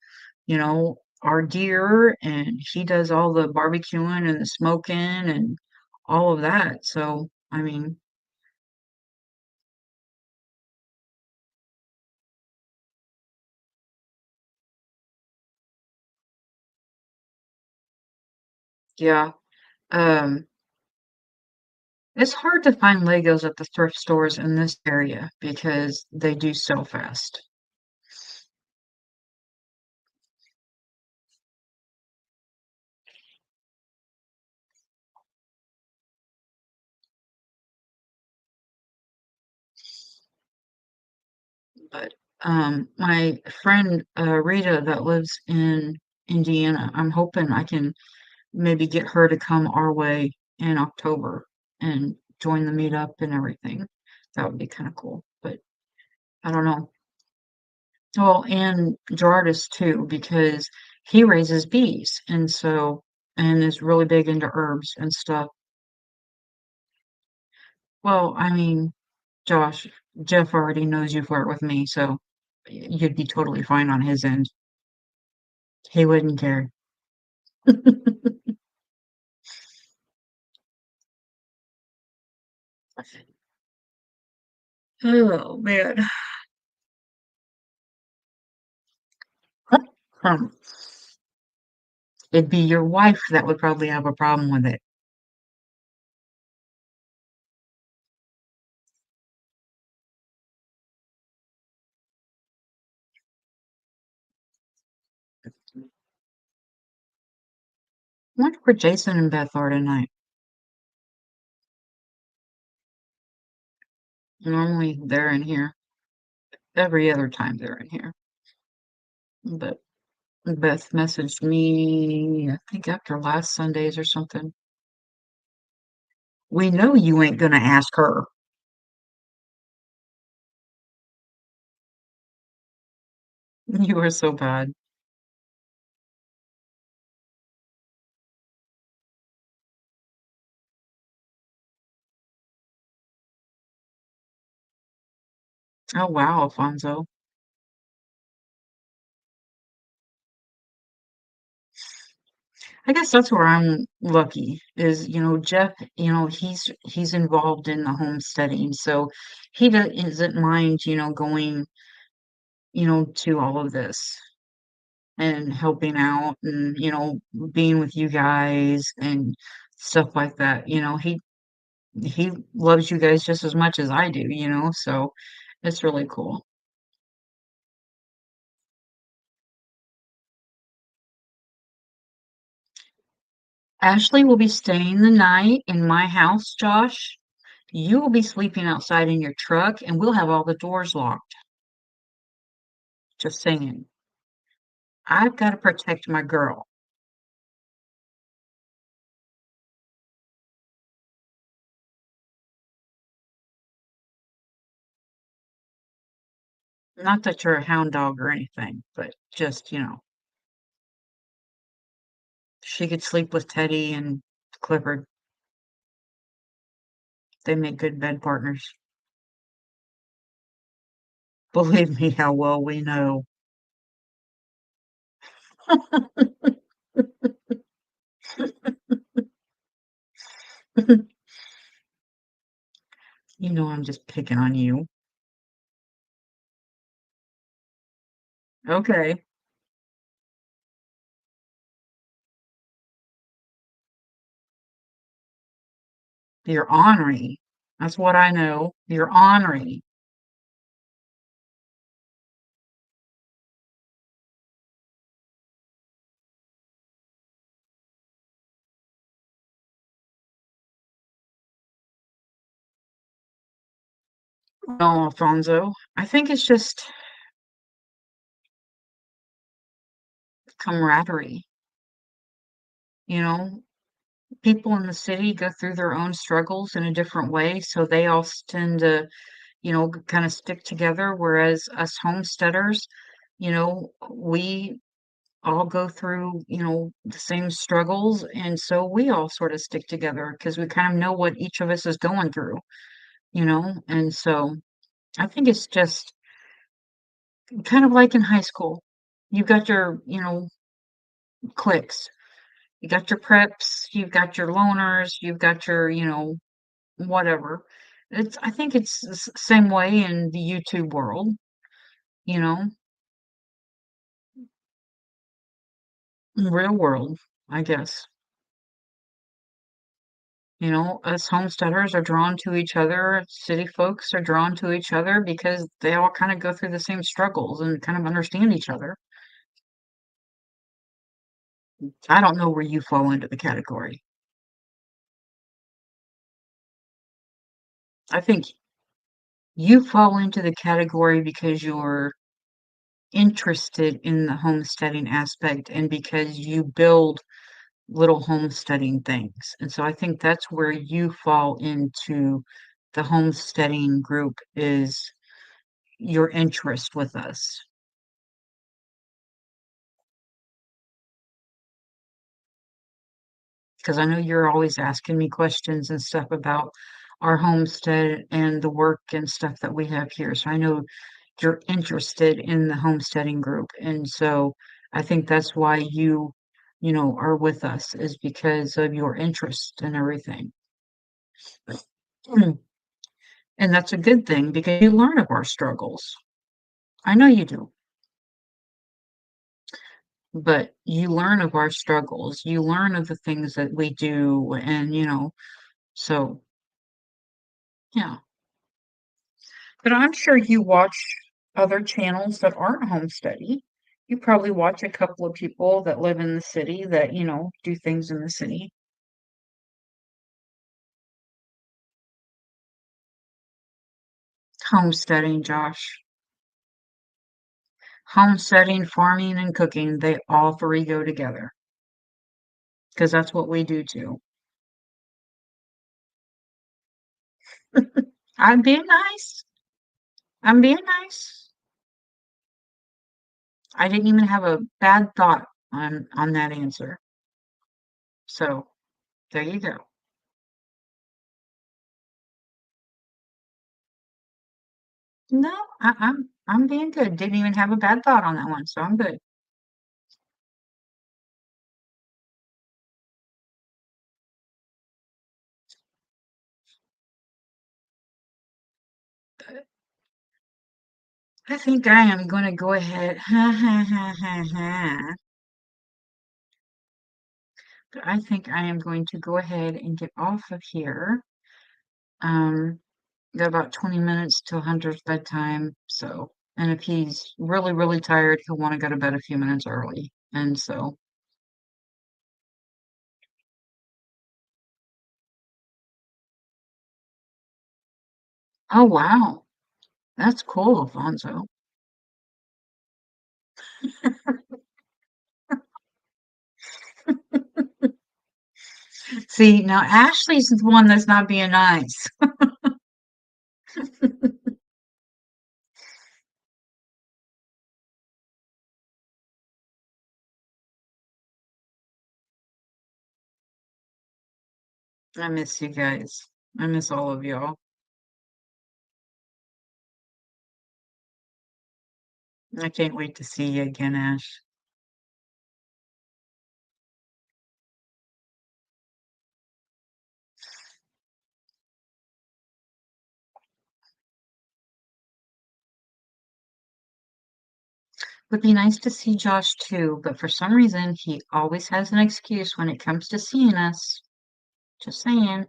Speaker 1: our deer, and he does all the barbecuing and the smoking and all of that. So, I mean, yeah. Um, it's hard to find Legos at the thrift stores in this area because they do sell fast. But my friend Rita that lives in Indiana, I'm hoping I can maybe get her to come our way in October and join the meetup and everything. That would be kind of cool. But I don't know. Well, and Gerardus too, because he raises bees and and is really big into herbs and stuff. Well, I mean, Josh, Jeff already knows you flirt with me, so you'd be totally fine on his end. He wouldn't care. Oh man. Um, it'd be your wife that would probably have a problem with it. I wonder where Jason and Beth are tonight. Normally they're in here. Every other time they're in here. But Beth messaged me, I think after last Sundays or something. We know you ain't gonna ask her. You are so bad. Oh wow, Alfonso. I guess that's where I'm lucky is, Jeff, he's involved in the homesteading, so doesn't mind, going, to all of this and helping out and, being with you guys and stuff like that. He loves you guys just as much as I do, so it's really cool. Ashley will be staying the night in my house, Josh. You will be sleeping outside in your truck, and we'll have all the doors locked. Just saying. I've got to protect my girl. Not that you're a hound dog or anything, but just, she could sleep with Teddy and Clifford. They make good bed partners. Believe me, how well we know. You know I'm just picking on you. Okay. You're ornery. That's what I know. You're ornery. No, Alfonso. I think it's just camaraderie. You know, people in the city go through their own struggles in a different way, so they all tend to, kind of stick together. Whereas us homesteaders, we all go through, the same struggles, and so we all sort of stick together because we kind of know what each of us is going through, and so I think it's just kind of like in high school. You've got your, cliques. You got your preps, you've got your loners, you've got your, whatever. I think it's the same way in the YouTube world, you know, real world, I guess. Us homesteaders are drawn to each other, city folks are drawn to each other because they all kind of go through the same struggles and kind of understand each other. I don't know where you fall into the category. I think you fall into the category because you're interested in the homesteading aspect and because you build little homesteading things. And so I think that's where you fall into the homesteading group is your interest with us. Because I know you're always asking me questions and stuff about our homestead and the work and stuff that we have here. So I know you're interested in the homesteading group. And so I think that's why you are with us is because of your interest and everything. And that's a good thing because you learn of our struggles. I know you do, but you learn of our struggles. You learn of the things that we do, and so yeah. But I'm sure you watch other channels that aren't homesteady. You probably watch a couple of people that live in the city that, do things in the city. Homesteading, Josh. Homesteading, farming, and cooking, they all three go together because that's what we do too. I'm being nice. I'm being nice. I didn't even have a bad thought on that answer. So there you go. No, I'm being good. Didn't even have a bad thought on that one, so I'm good. I think I am going to go ahead. Ha ha ha ha ha. I think I am going to go ahead and get off of here. Um, got about 20 minutes till Hunter's bedtime, so and if he's really, really tired, he'll want to go to bed a few minutes early. And so, oh wow, that's cool, Alfonso. See, now Ashley's the one that's not being nice. I miss you guys. I miss all of y'all. I can't wait to see you again, Ash. Would be nice to see Josh too, but for some reason he always has an excuse when it comes to seeing us. Just saying.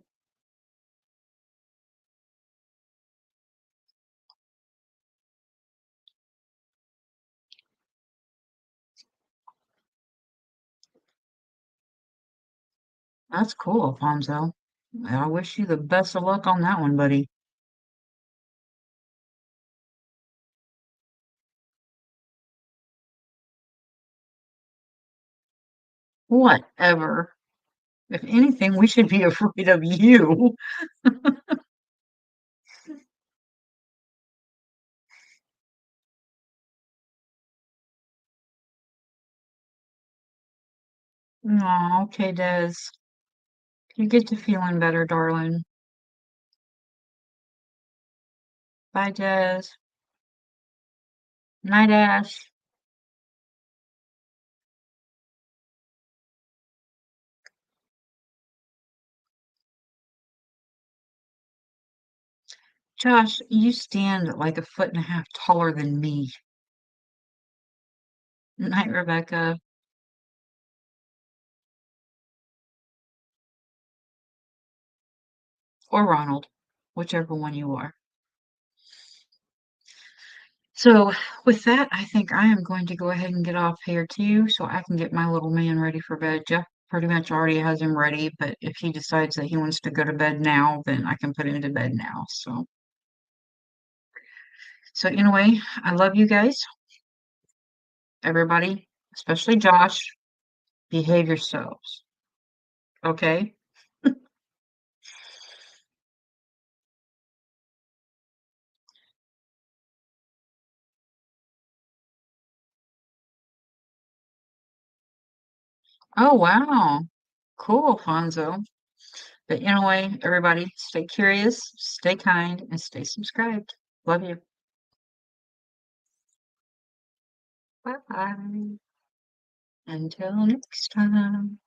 Speaker 1: That's cool, Alfonso. I wish you the best of luck on that one, buddy. Whatever. If anything, we should be afraid of you. Aw, okay, Des. You get to feeling better, darling. Bye, Des. Night, Ash. Josh, you stand like a foot and a half taller than me. Night, Rebecca. Or Ronald. Whichever one you are. So, with that, I think I am going to go ahead and get off here too, so I can get my little man ready for bed. Jeff pretty much already has him ready, but if he decides that he wants to go to bed now, then I can put him to bed now. So anyway, I love you guys, everybody, especially Josh. Behave yourselves, okay? Oh, wow. Cool, Fonzo. But anyway, everybody, stay curious, stay kind, and stay subscribed. Love you. Bye bye. Until next time.